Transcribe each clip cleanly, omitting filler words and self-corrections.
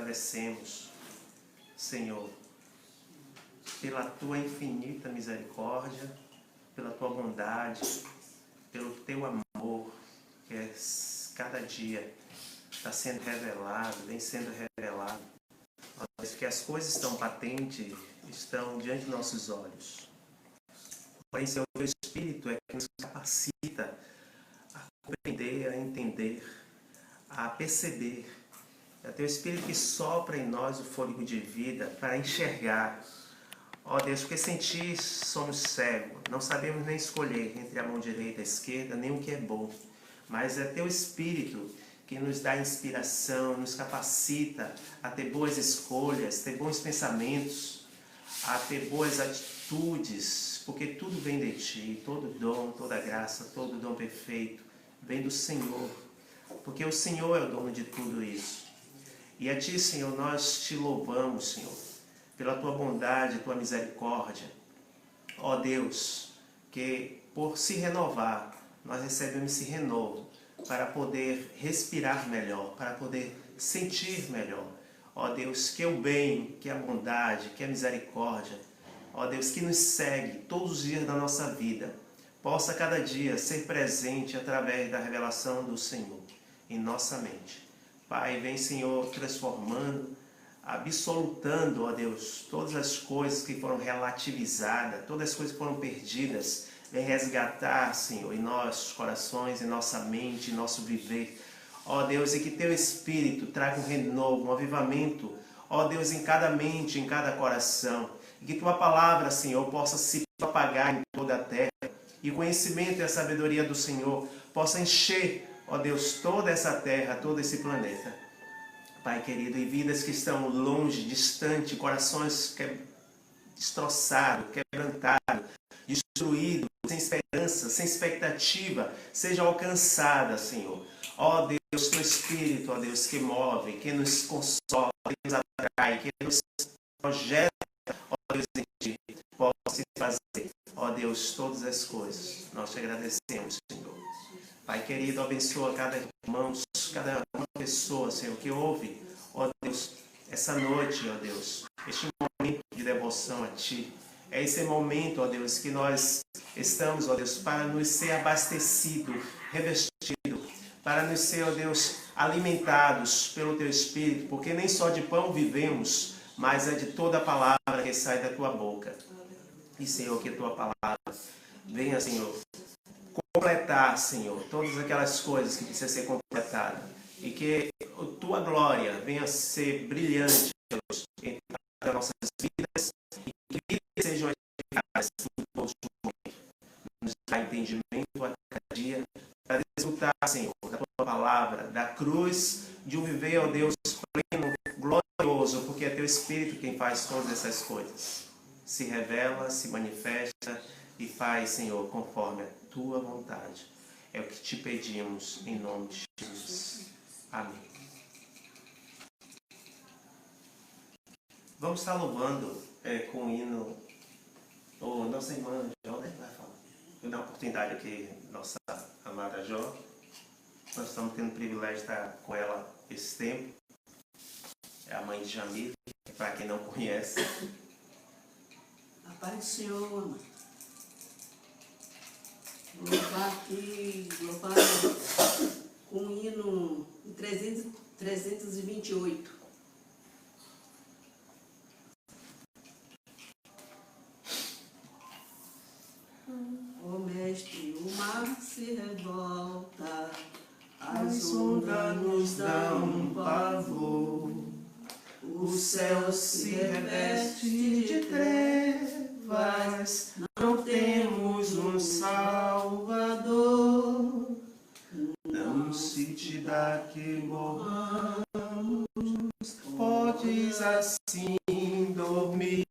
agradecemos, Senhor, pela Tua infinita misericórdia, pela Tua bondade, pelo Teu amor, que cada dia está sendo revelado, vem sendo revelado. Que as coisas estão patentes, estão diante de nossos olhos. Porém, Senhor, o Teu Espírito é que nos capacita a compreender, a entender, a perceber. É o Teu Espírito que sopra em nós o fôlego de vida para enxergar. Ó Deus, porque sem Ti somos cegos, não sabemos nem escolher entre a mão direita e a esquerda, nem o que é bom. Mas é Teu Espírito que nos dá inspiração, nos capacita a ter boas escolhas, ter bons pensamentos, a ter boas atitudes, porque tudo vem de Ti, todo dom, toda graça, todo dom perfeito vem do Senhor, porque o Senhor é o dono de tudo isso. E a Ti, Senhor, nós Te louvamos, Senhor, pela Tua bondade, Tua misericórdia. Ó Deus, que por se renovar, nós recebemos esse renovo para poder respirar melhor, para poder sentir melhor. Ó Deus, que o bem, que a bondade, que a misericórdia, ó Deus, que nos segue todos os dias da nossa vida, possa cada dia ser presente através da revelação do Senhor em nossa mente. Pai, vem, Senhor, transformando, absolutando, ó Deus, todas as coisas que foram relativizadas, todas as coisas que foram perdidas. Vem resgatar, Senhor, em nossos corações, em nossa mente, em nosso viver. Ó Deus, e que Teu Espírito traga um renovo, um avivamento, ó Deus, em cada mente, em cada coração. E que Tua palavra, Senhor, possa se propagar em toda a terra. E o conhecimento e a sabedoria do Senhor possa encher, ó Deus, toda essa terra, todo esse planeta. Pai querido, e vidas que estão longe, distante, corações destroçados, quebrantados, destruídos, sem esperança, sem expectativa, seja alcançada, Senhor. Ó Deus, Teu Espírito, ó Deus, que move, que nos consola, que nos atrai, que nos projeta, ó Deus, em Ti, possa se fazer, ó Deus, todas as coisas. Nós Te agradecemos, Senhor. Pai querido, abençoa cada irmão, cada uma pessoa, Senhor, que ouve, ó Deus, essa noite, ó Deus, este momento de devoção a Ti. É esse momento, ó Deus, que nós estamos, ó Deus, para nos ser abastecidos, revestidos, para nos ser, ó Deus, alimentados pelo Teu Espírito, porque nem só de pão vivemos, mas é de toda a palavra que sai da Tua boca. E, Senhor, que a Tua palavra venha, Senhor, completar, Senhor, todas aquelas coisas que precisam ser completadas. E que a Tua glória venha ser brilhante, Deus, em as nossas vidas, e que vidas sejam edificadas em todos os momentos. Nos dá entendimento a cada dia para desfrutar, Senhor, da Tua palavra, da cruz, de um viver, ó Deus, pleno, glorioso, porque é Teu Espírito quem faz todas essas coisas. Se revela, se manifesta e faz, Senhor, conforme a Tua vontade. É o que Te pedimos em nome de Jesus. Amém. Vamos estar louvando com o hino. Nossa irmã Jó, né, vai falar. Eu dar uma oportunidade aqui, nossa amada Jó. Nós estamos tendo o privilégio de estar com ela esse tempo. É a mãe de Jamile, para quem não conhece. A paz do Senhor, amado. Vou louvar aqui, louvar com o hino 328. Ó Mestre, o mar se revolta, as ondas nos dão pavor, o céu se reveste de trevas, não temos um Salvador. Não se te dá que morramos, podes assim dormir,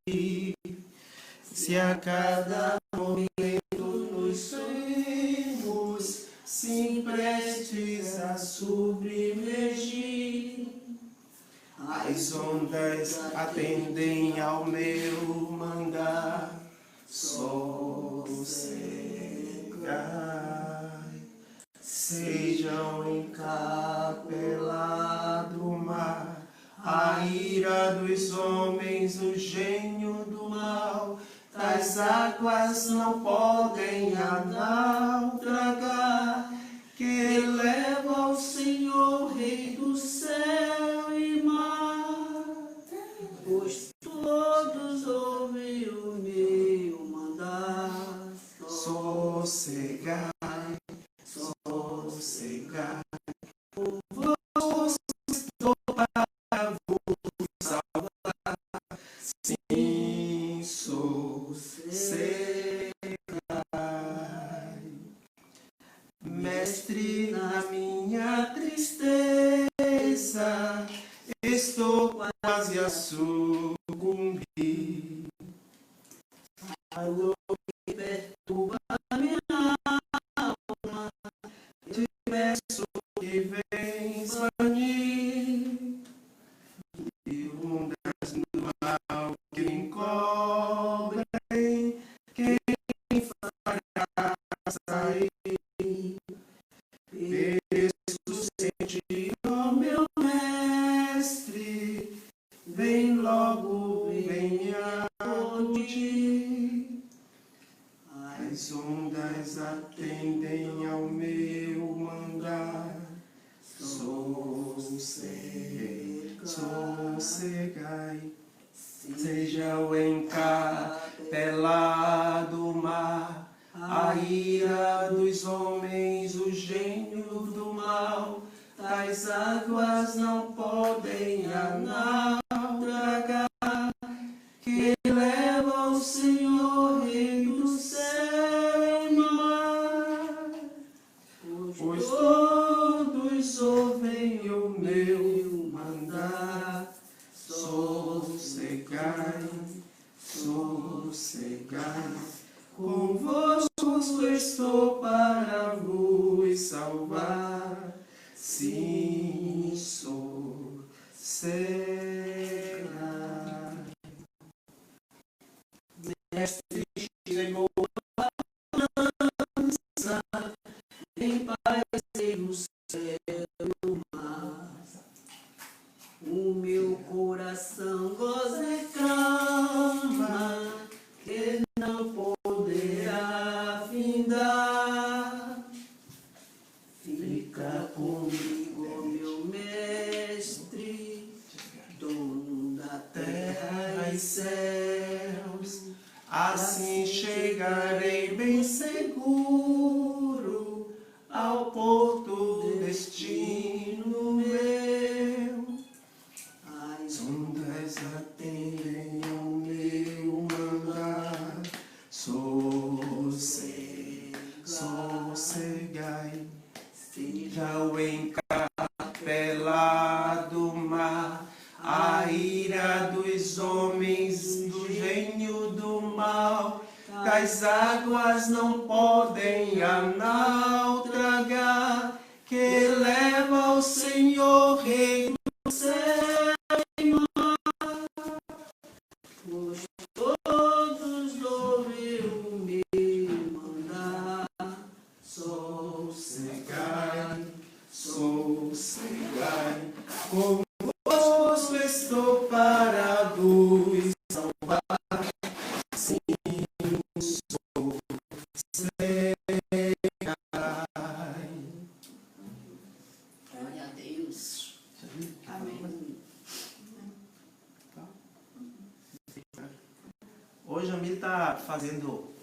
se a cada momento nos sonhos se prestes a submergir. As ondas atendem ao meu mandar, sossegai. Sejam encapelado o mar, aí as águas não podem a naufragar, que leva ao Senhor, Rei do céu e mar. Pois todos ouvem o meu mandar. Sossegai, sossegai, estou para vos salvar. Sim, sossegai. Mestre, na minha tristeza, estou quase a sucumbir. A dor que perturba minha alma, Te peço que vens banir e ondas do mal que me encobrem. Quem fará sair? Peço sentir, ó meu mestre, vem logo, vem me acudir. As ondas atendem ao meu mandar. Sossegai, seja o encapelado mar, a ira dos homens, o gênio do mal. Tais águas não podem a naufragar, que leva ao Senhor, Rei do céu e mar. Pois todos ouvem o meu mandar. Sossegai, sossegai, convosco estou para vos salvar. Sim, sossegai. Mestre, chegou a lança, em paz no céu e no mar. O meu coração goza e clama, que não poderá findar. Fica comigo, meu mestre, dono da terra e céus. Assim chegarei bem seguro ao porto destino meu. As ondas atendem ao meu mandar. Sossegai, seja o encapelado mar, a ira dos homens, do gênio do mal. Tais águas não podem a naufragar, que leva ao Senhor, Rei do céu e mar. Pois todos ouvem o meu mandar. Sossegai, sossegai, convosco estou para vos salvar. Sim, sossegai. glória a Deus. Amém. Hoje a Mili está fazendo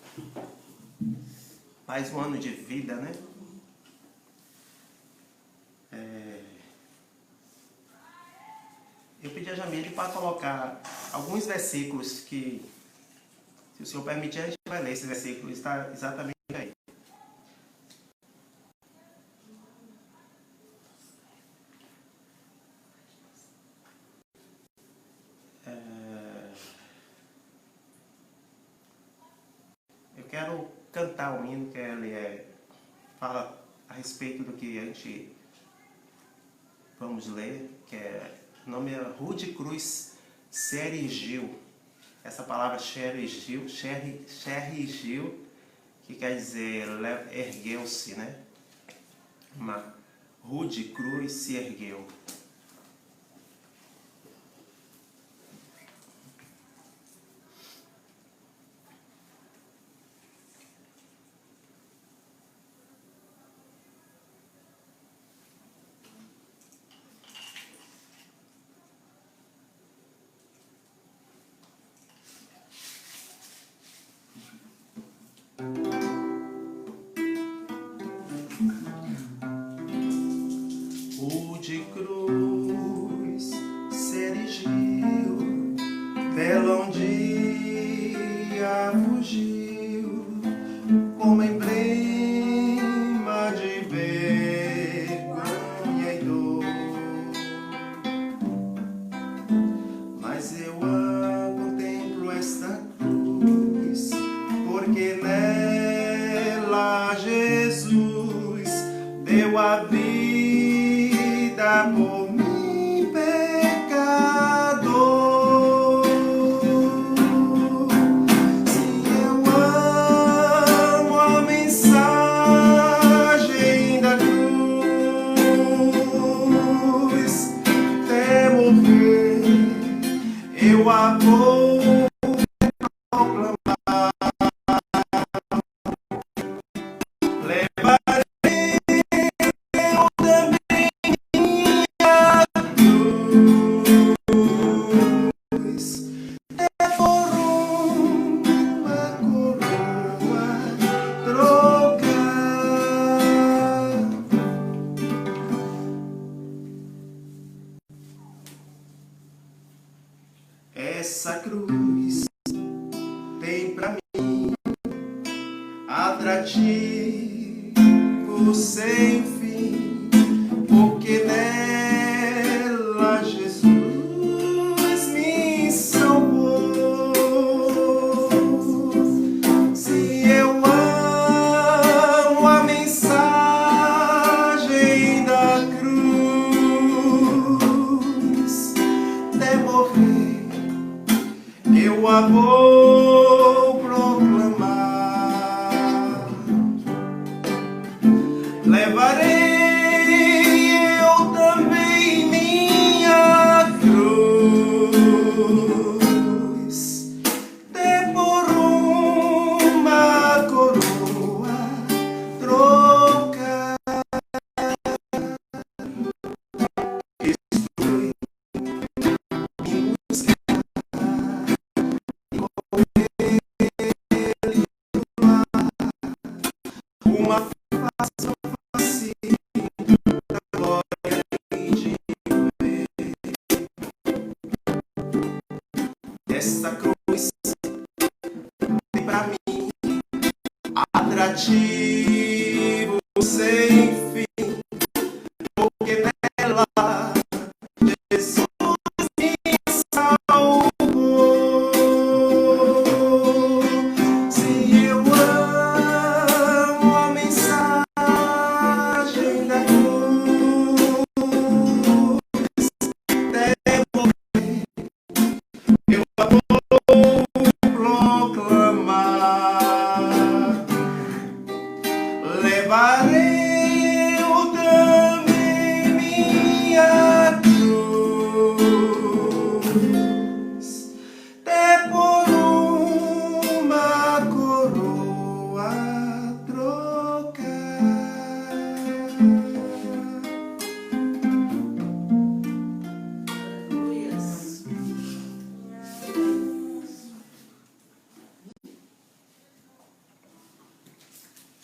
mais um ano de vida, né? Eu pedi a Jamile para colocar alguns versículos que, se o Senhor permitir, a gente vai ler esses versículos, está exatamente aí. Eu quero cantar um hino que ele fala a respeito do que a gente vamos ler, que o nome é Rude Cruz se erigiu. Essa palavra se erigiu, que quer dizer ergueu-se, né? Uma rude cruz se ergueu. porque nela Jesus deu a vida por mim, pecador. Se eu amo a mensagem da cruz, até morrer eu a vou proclamar. Levarei eu também minha cruz, é por uma coroa trocar. Essa cruz tem pra mim atrativo sem fim, porque nela Jesus me salvou. Se eu amo a mensagem da cruz, até morrer eu a vou proclamar. Levarei eu também minha cruz, até por uma coroa trocar. Uma face a face da glória de ver. Essa cruz tem pra mim atrativo sem fim, porque nela Jesus me salvou. Se eu amo a mensagem da cruz, até morrer eu a vou proclamar. Levarei eu também minha cruz, até por uma coroa trocar.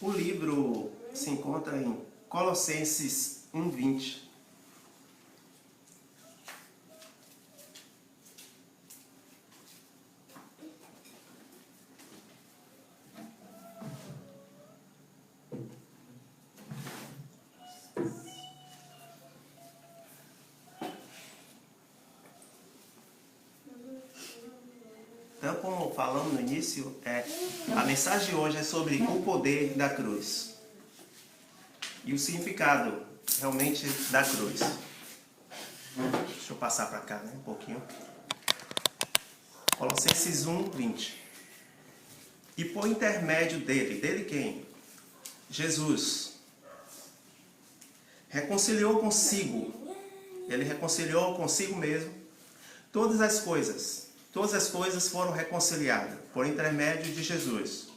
O livro se encontra em Colossenses 1:20. Então, como falamos no início, a mensagem de hoje é sobre o poder da cruz e o significado realmente da cruz. Deixa eu passar para cá, né, um pouquinho. Colossenses 1:20. E por intermédio dele quem? Jesus, reconciliou consigo, ele reconciliou consigo mesmo todas as coisas foram reconciliadas por intermédio de Jesus.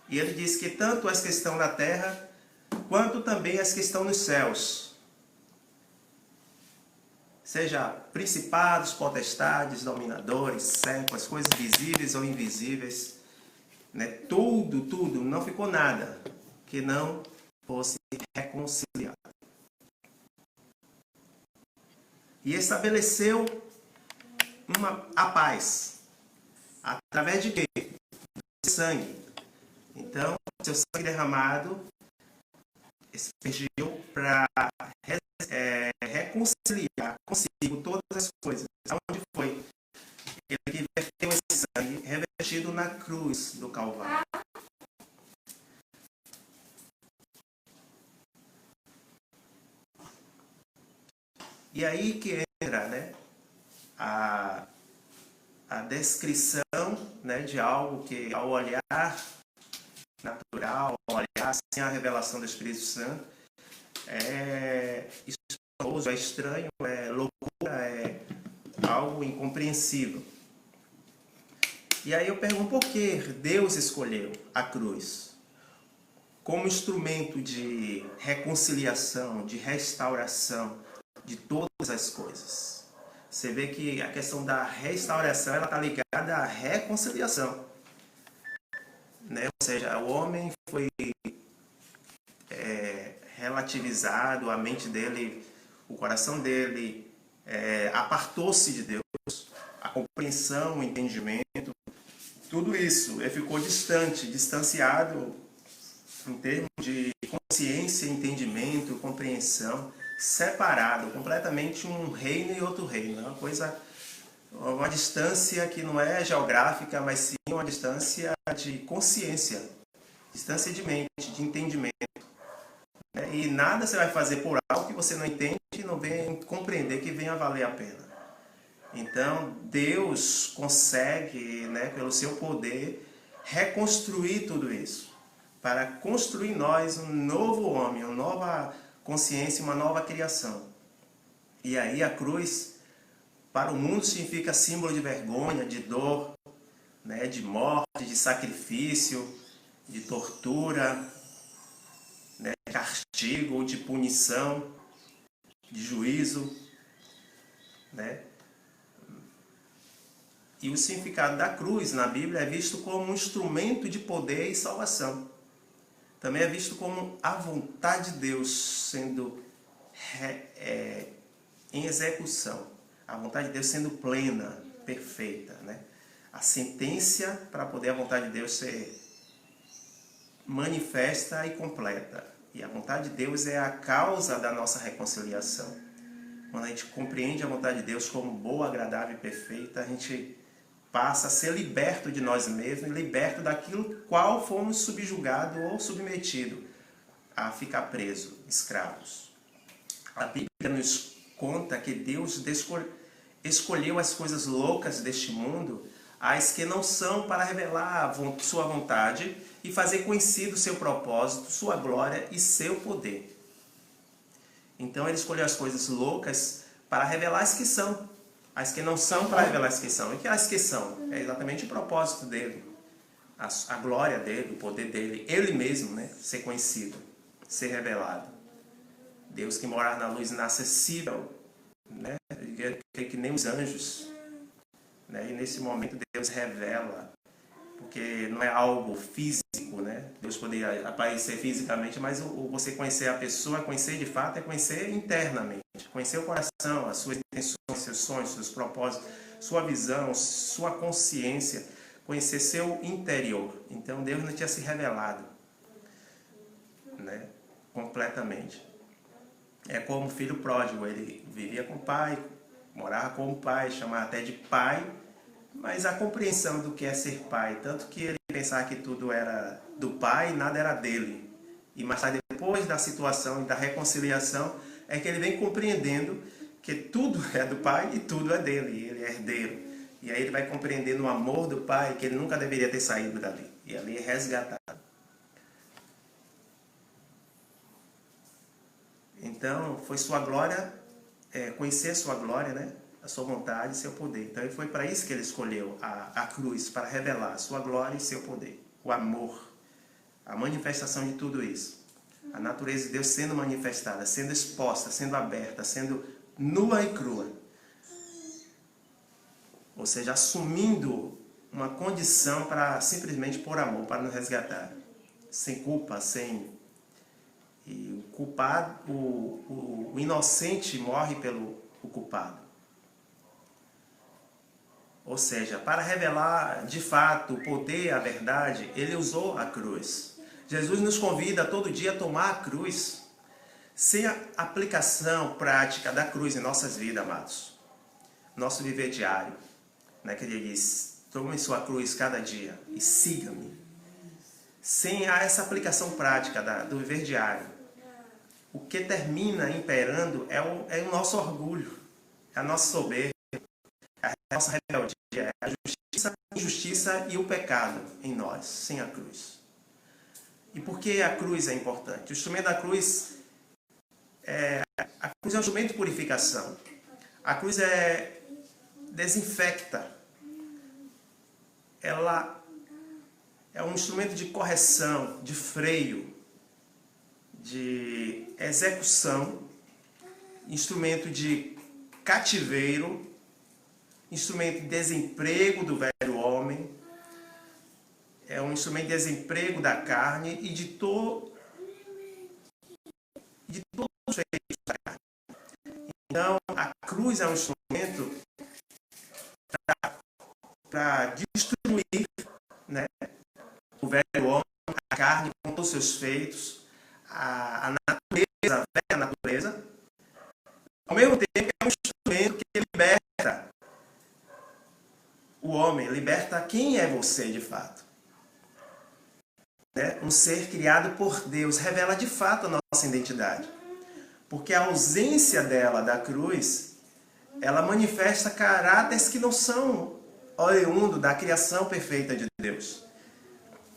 E ele diz que tanto as que estão na terra, quanto também as que estão nos céus, seja principados, potestades, dominadores, séculos, coisas visíveis ou invisíveis, né? Tudo, não ficou nada que não fosse reconciliado. E estabeleceu a paz. Através de quê? De sangue. Então, seu sangue derramado expergiu para reconciliar consigo todas as coisas. Onde foi? Ele que verteu esse sangue revestido na cruz do Calvário. E aí que entra, né, a descrição, né, de algo que, ao olhar natural, ao olhar sem a revelação do Espírito Santo, é espantoso, é estranho, é loucura, é algo incompreensível. E aí eu pergunto por que Deus escolheu a cruz como instrumento de reconciliação, de restauração de todas as coisas. Você vê que a questão da restauração ela está ligada à reconciliação, né? Ou seja, o homem foi relativizado, a mente dele, o coração dele apartou-se de Deus, a compreensão, o entendimento, tudo isso ficou distante, distanciado em termos de consciência, entendimento, compreensão, separado, completamente um reino e outro reino. É uma coisa, uma distância que não é geográfica, mas sim uma distância de consciência, distância de mente, de entendimento. E nada você vai fazer por algo que você não entende e não vem compreender que venha valer a pena. Então, Deus consegue, né, pelo seu poder, reconstruir tudo isso, para construir em nós um novo homem, uma nova consciência, uma nova criação. E aí a cruz, para o mundo, significa símbolo de vergonha, de dor, né, de morte, de sacrifício, de tortura, né, de castigo, de punição, de juízo, né? E o significado da cruz na Bíblia é visto como um instrumento de poder e salvação. Também é visto como a vontade de Deus sendo em execução. A vontade de Deus sendo plena, perfeita, né? A sentença para poder a vontade de Deus ser manifesta e completa. E a vontade de Deus é a causa da nossa reconciliação. Quando a gente compreende a vontade de Deus como boa, agradável e perfeita, a gente passa a ser liberto de nós mesmos e liberto daquilo qual fomos subjugados ou submetidos a ficar presos, escravos. A Bíblia nos conta que Deus escolheu as coisas loucas deste mundo, as que não são, para revelar sua vontade e fazer conhecido seu propósito, sua glória e seu poder. Então ele escolheu as coisas loucas para revelar as que são. As que não são, para revelar as que são. E que as que são? É exatamente o propósito dele. A glória dele, o poder dele. Ele mesmo, né? Ser conhecido, ser revelado. Deus que mora na luz inacessível, né? Que nem os anjos. Né? E nesse momento Deus revela. Porque não é algo físico, né? Deus poderia aparecer fisicamente, mas você conhecer a pessoa, conhecer de fato, é conhecer internamente. Conhecer o coração, as suas intenções, seus sonhos, seus propósitos, sua visão, sua consciência, conhecer seu interior. Então Deus não tinha se revelado, né, completamente. É como o filho pródigo, ele vivia com o pai, morava com o pai, chamava até de pai, mas a compreensão do que é ser pai, tanto que ele pensava que tudo era do pai e nada era dele. E mais tarde, depois da situação e da reconciliação, é que ele vem compreendendo que tudo é do pai e tudo é dele, ele é herdeiro. E aí ele vai compreendendo o amor do pai, que ele nunca deveria ter saído dali. E ali é resgatado. Então, foi sua glória, conhecer sua glória, né? A sua vontade e seu poder. Então, foi para isso que ele escolheu a cruz, para revelar a sua glória e seu poder. O amor, a manifestação de tudo isso. A natureza de Deus sendo manifestada, sendo exposta, sendo aberta, sendo nua e crua. Ou seja, assumindo uma condição para simplesmente por amor, para nos resgatar. Sem culpa, sem... E o culpado, o inocente morre pelo culpado. Ou seja, para revelar de fato o poder, a verdade, ele usou a cruz. Jesus nos convida todo dia a tomar a cruz. Sem a aplicação prática da cruz em nossas vidas, amados, nosso viver diário, né, que ele diz, Tome sua cruz cada dia e siga-me. Sem essa aplicação prática do viver diário, o que termina imperando é o nosso orgulho, é a nossa soberba, é a nossa rebeldia, é a injustiça e o pecado em nós, sem a cruz. E por que a cruz é importante? O instrumento da cruz é um instrumento de purificação. A cruz desinfecta. Ela é um instrumento de correção, de freio, de execução, instrumento de cativeiro, instrumento de desemprego do velho homem, é um instrumento de desemprego da carne e de todos os feitos da carne. Então, a cruz é um instrumento para destruir, né, o velho homem, a carne com todos os seus feitos, a natureza, a velha natureza. Ao mesmo tempo, é um instrumento que liberta o homem, liberta quem é você de fato. Um ser criado por Deus, revela de fato a nossa identidade. Porque a ausência dela, da cruz, ela manifesta caráteres que não são oriundo da criação perfeita de Deus.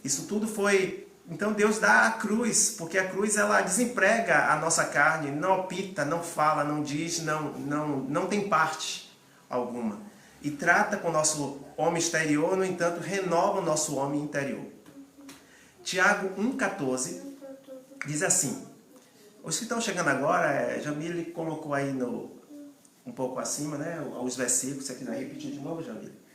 Isso tudo foi... Então Deus dá a cruz, porque a cruz ela desemprega a nossa carne, não opta, não fala, não diz, não tem parte alguma. E trata com o nosso homem exterior, no entanto, renova o nosso homem interior. Tiago 1,14 diz assim, os que estão chegando agora, Jamile colocou aí um pouco acima, né, os versículos, você quiser repetir de novo, Jamile?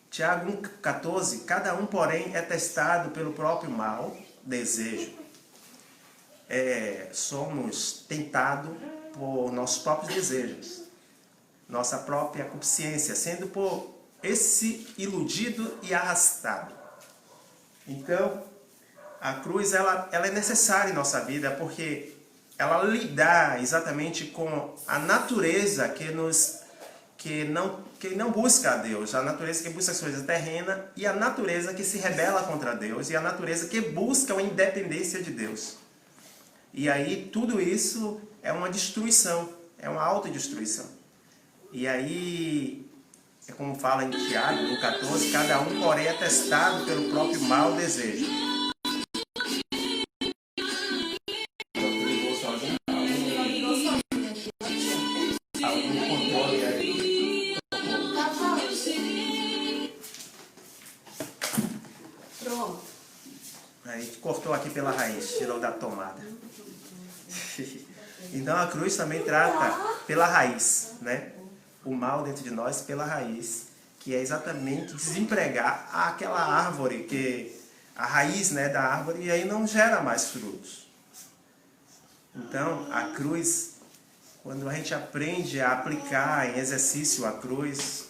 Tiago 1,14, cada um, porém, é testado pelo próprio mau desejo. Somos tentados por nossos próprios desejos, nossa própria consciência, sendo por esse iludido e arrastado. Então, a cruz ela é necessária em nossa vida porque ela lida exatamente com a natureza que não busca a Deus, a natureza que busca as coisas terrenas e a natureza que se rebela contra Deus e a natureza que busca a independência de Deus. E aí tudo isso é uma destruição, é uma autodestruição. E aí, é como fala em Tiago, no 14, cada um, porém, é testado pelo próprio mau desejo. Algum controle aí? Pronto. Aí cortou aqui pela raiz, tirou da tomada. Então a cruz também trata pela raiz, né? O mal dentro de nós pela raiz, que é exatamente desempregar aquela árvore, a raiz, né, da árvore, e aí não gera mais frutos. Então a cruz, quando a gente aprende a aplicar em exercício a cruz,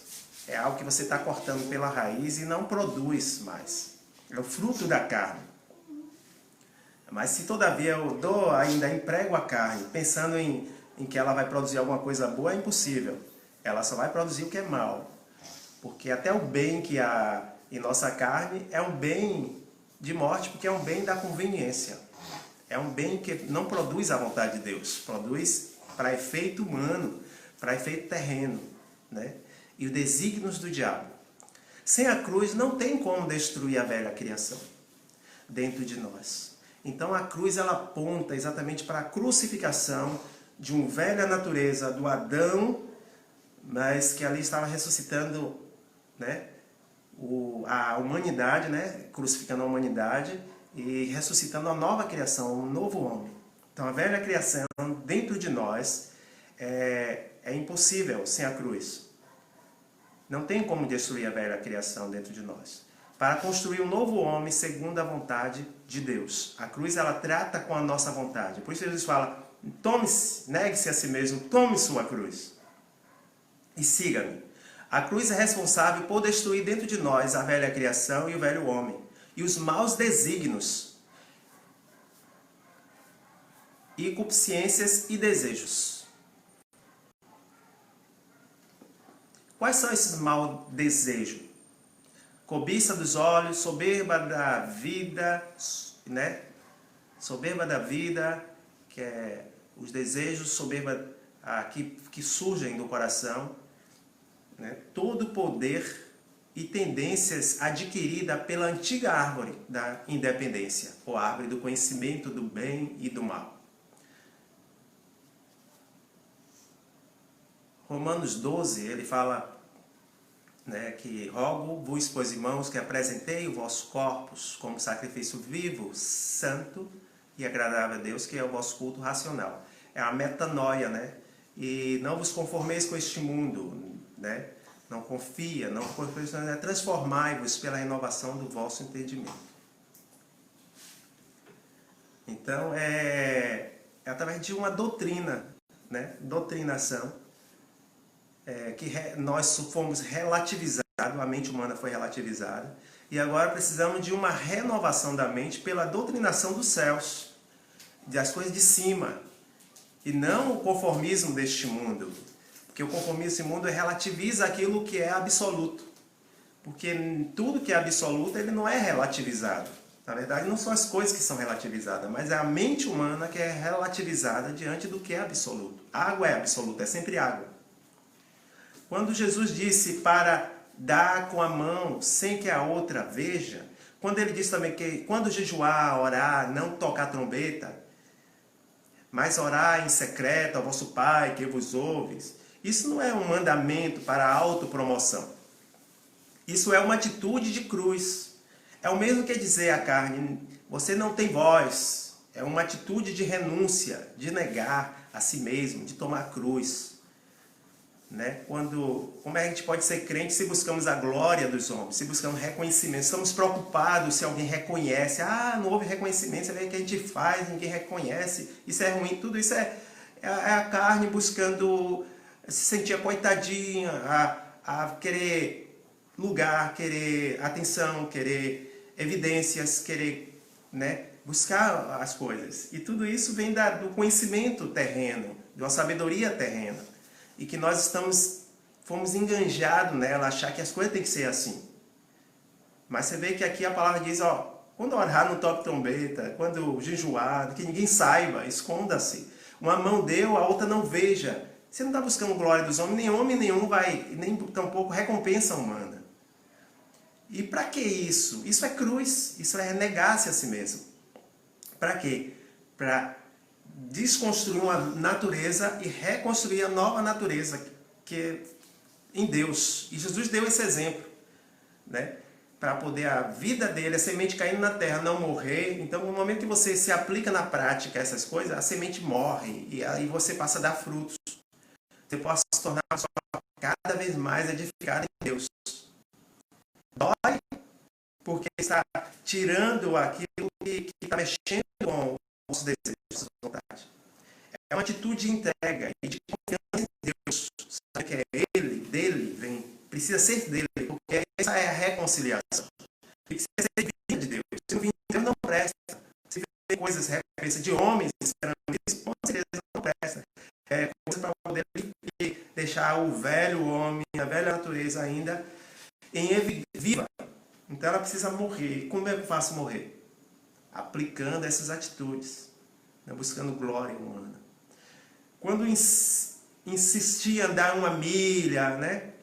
é algo que você está cortando pela raiz e não produz mais. É o fruto da carne. Mas se todavia eu ainda emprego a carne, pensando em que ela vai produzir alguma coisa boa, é impossível. Ela só vai produzir o que é mal. Porque até o bem que há em nossa carne é um bem de morte, porque é um bem da conveniência. É um bem que não produz a vontade de Deus, produz para efeito humano, para efeito terreno, né? E os desígnios do diabo. Sem a cruz não tem como destruir a velha criação dentro de nós. Então a cruz ela aponta exatamente para a crucificação de uma velha natureza do Adão, mas que ali estava ressuscitando, né, a humanidade, né, crucificando a humanidade e ressuscitando a nova criação, um novo homem. Então a velha criação dentro de nós é impossível sem a cruz. Não tem como destruir a velha criação dentro de nós. Para construir um novo homem segundo a vontade de Deus. A cruz ela trata com a nossa vontade. Por isso Jesus fala, tome-se, negue-se a si mesmo, tome sua cruz e siga-me. A cruz é responsável por destruir dentro de nós a velha criação e o velho homem, e os maus desígnios, e concupiscências e desejos. Quais são esses maus desejos? Cobiça dos olhos, soberba da vida, né? Soberba da vida, que é os desejos, soberba que surgem do coração, né? Todo poder e tendências adquiridas pela antiga árvore da independência, ou árvore do conhecimento do bem e do mal. Romanos 12, ele fala, né, que rogo-vos, pois irmãos, que apresentei os vossos corpos como sacrifício vivo, santo e agradável a Deus, que é o vosso culto racional. É a metanoia, né? E não vos conformeis com este mundo, né? Não confia, não transformai-vos pela renovação do vosso entendimento. Então, é através de uma doutrina, né? Doutrinação, que nós fomos relativizados, a mente humana foi relativizada, e agora precisamos de uma renovação da mente pela doutrinação dos céus, das coisas de cima, e não o conformismo deste mundo. Porque o conformismo desse mundo relativiza aquilo que é absoluto. Porque tudo que é absoluto, ele não é relativizado. Na verdade, não são as coisas que são relativizadas, mas é a mente humana que é relativizada diante do que é absoluto. Água é absoluta, é sempre água. Quando Jesus disse para dar com a mão sem que a outra veja, quando ele disse também que quando jejuar, orar, não tocar trombeta, mas orar em secreto ao vosso Pai que vos ouves, isso não é um mandamento para a autopromoção. Isso é uma atitude de cruz. É o mesmo que dizer à carne, você não tem voz. É uma atitude de renúncia, de negar a si mesmo, de tomar cruz. Né? Como é que a gente pode ser crente se buscamos a glória dos homens, se buscamos reconhecimento, estamos preocupados se alguém reconhece, não houve reconhecimento, você vê o que a gente faz, ninguém reconhece, isso é ruim, tudo isso é a carne buscando se sentir coitadinha, a querer lugar, querer atenção, querer evidências, querer, né, buscar as coisas. E tudo isso vem do conhecimento terreno, de uma sabedoria terrena. E que nós fomos enganjados nela, achar que as coisas têm que ser assim. Mas você vê que aqui a palavra diz, quando orar não toque trombeta, quando jejuar, que ninguém saiba, esconda-se. Uma mão deu, a outra não veja. Você não está buscando glória dos homens, nem homem nenhum vai, nem tampouco recompensa humana. E para que isso? Isso é cruz, isso é negar-se a si mesmo. Para quê? Para desconstruir uma natureza e reconstruir a nova natureza que é em Deus. E Jesus deu esse exemplo, né? Para poder a vida dele, a semente caindo na terra, não morrer. Então, no momento que você se aplica na prática essas coisas, a semente morre e aí você passa a dar frutos. Você pode se tornar cada vez mais edificado em Deus. Dói, porque está tirando aquilo que está mexendo com os desejos, a vontade. É uma atitude de entrega e de confiança em Deus. Sabe que é Ele, dele, vem. Precisa ser dele, porque essa é a reconciliação. Precisa ser vinda de Deus. Se não vir de Deus, não presta. Se vê coisas de homens esperando isso, com certeza não presta. É coisa para poder deixar o velho homem, a velha natureza ainda viva. Então ela precisa morrer. Como é que eu faço morrer? Aplicando essas atitudes, né? Buscando glória humana. Quando insistir em andar 1 milha, né?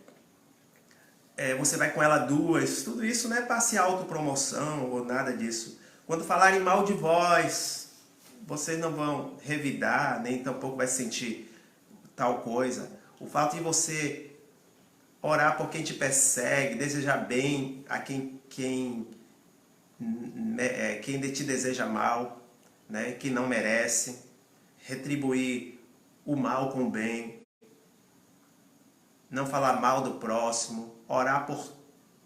Você vai com ela 2, tudo isso não é para se autopromoção ou nada disso. Quando falarem mal de vós, vocês não vão revidar, nem tampouco vai sentir tal coisa. O fato de você orar por quem te persegue, desejar bem a quem te deseja mal, né? Que não merece, retribuir o mal com o bem, não falar mal do próximo, orar por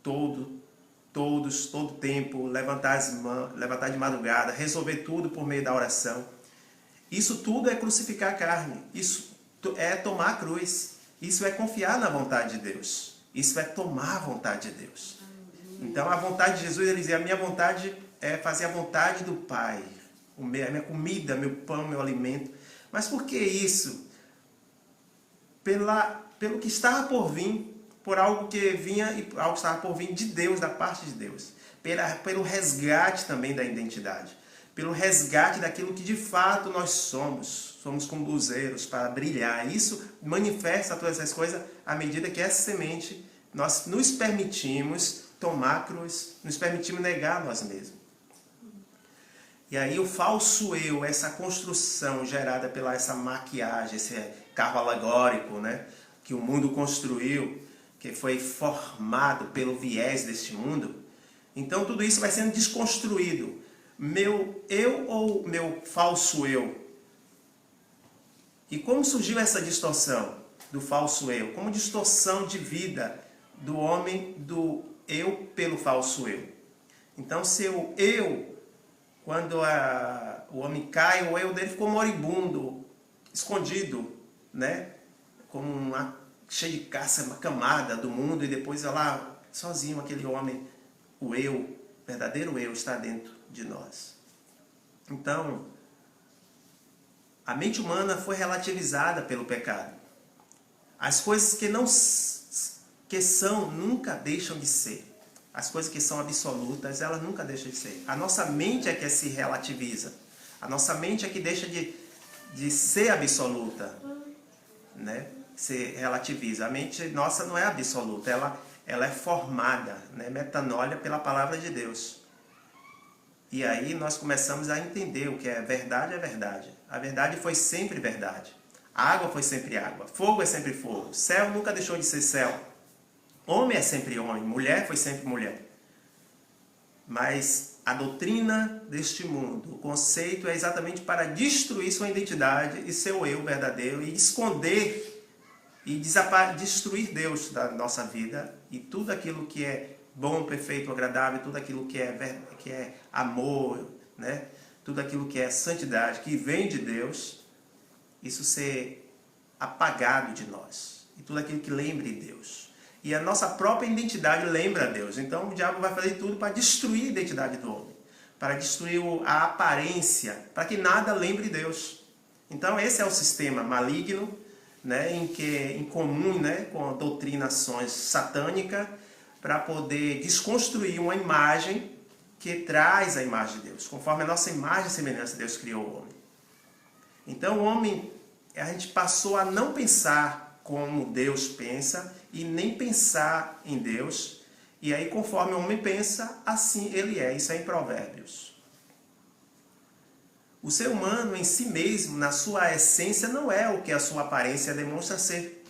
todos, todo tempo, levantar de madrugada, resolver tudo por meio da oração. Isso tudo é crucificar a carne, isso é tomar a cruz, isso é confiar na vontade de Deus, isso é tomar a vontade de Deus. Então a vontade de Jesus, ele dizia, a minha vontade é fazer a vontade do Pai, a minha comida, meu pão, meu alimento. Mas por que isso? Pelo que estava por vir, por algo que vinha e algo que estava por vir de Deus, da parte de Deus. Pelo resgate também da identidade. Pelo resgate daquilo que de fato nós somos. Somos como luzeiros para brilhar. Isso manifesta todas essas coisas à medida que essa semente nós nos permitimos tomar cruz, nos permitimos negar nós mesmos. E aí o falso eu, essa construção gerada pela essa maquiagem, esse carro alegórico, né, que o mundo construiu, que foi formado pelo viés deste mundo, então tudo isso vai sendo desconstruído. Meu eu ou meu falso eu? E como surgiu essa distorção do falso eu? Como distorção de vida do homem, do eu pelo falso eu. Então, seu eu, quando o homem cai, o eu dele ficou moribundo, escondido, né? Como cheio de caça, uma camada do mundo, e depois lá, sozinho, aquele homem, o eu, verdadeiro eu, está dentro de nós. Então, a mente humana foi relativizada pelo pecado. As coisas que são nunca deixam de ser. As coisas que são absolutas, elas nunca deixam de ser. A nossa mente é que se relativiza. A nossa mente é que deixa de ser absoluta, né? Se relativiza. A mente nossa não é absoluta, ela é formada, né? Metanoia pela palavra de Deus. E aí nós começamos a entender o que é verdade é verdade. A verdade foi sempre verdade. A água foi sempre água. Fogo é sempre fogo. Céu nunca deixou de ser céu. Homem é sempre homem. Mulher foi sempre mulher. Mas a doutrina deste mundo, o conceito é exatamente para destruir sua identidade e seu eu verdadeiro e esconder e destruir Deus da nossa vida e tudo aquilo que é bom, perfeito, agradável, tudo aquilo que é amor, né? Tudo aquilo que é santidade, que vem de Deus, isso ser apagado de nós. E tudo aquilo que lembre Deus. E a nossa própria identidade lembra a Deus. Então o diabo vai fazer tudo para destruir a identidade do homem. Para destruir a aparência, para que nada lembre Deus. Então esse é o sistema maligno, né, em comum, né, com doutrinações satânicas, para poder desconstruir uma imagem que traz a imagem de Deus. Conforme a nossa imagem e semelhança, Deus criou o homem. Então o homem, a gente passou a não pensar como Deus pensa e nem pensar em Deus. E aí, conforme o homem pensa, assim ele é. Isso é em Provérbios. O ser humano em si mesmo, na sua essência, não é o que a sua aparência demonstra ser.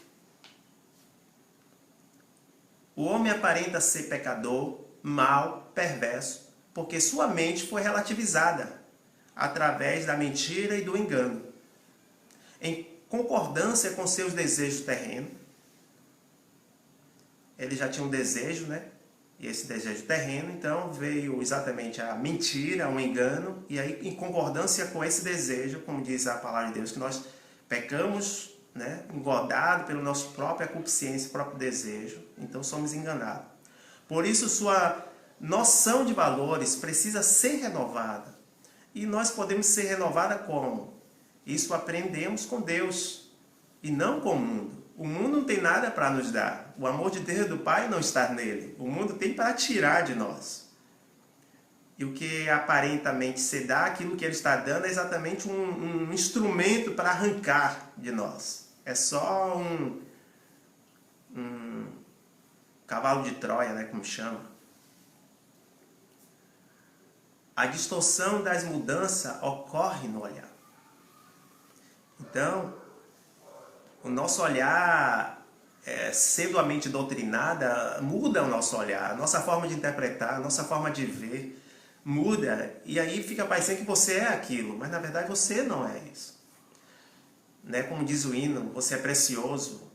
O homem aparenta ser pecador, mau, perverso, porque sua mente foi relativizada através da mentira e do engano. Em concordância com seus desejos terrenos, ele já tinha um desejo, né? E esse desejo terreno, então, veio exatamente a mentira, o engano, e aí, em concordância com esse desejo, como diz a palavra de Deus, que nós pecamos, né, engordado pelo nosso própria concupiscência, próprio desejo, então somos enganados. Por isso, sua noção de valores precisa ser renovada. E nós podemos ser renovados como? Isso aprendemos com Deus e não com o mundo. O mundo não tem nada para nos dar. O amor de Deus do Pai não está nele. O mundo tem para tirar de nós. E o que aparentemente se dá, aquilo que ele está dando, é exatamente um instrumento para arrancar de nós. É só um cavalo de Troia, né, como chama. A distorção das mudanças ocorre no olhar. Então, o nosso olhar, sendo a mente doutrinada, muda o nosso olhar, a nossa forma de interpretar, a nossa forma de ver, muda. E aí fica parecendo que você é aquilo, mas na verdade você não é isso. Né? Como diz o hino, você é precioso.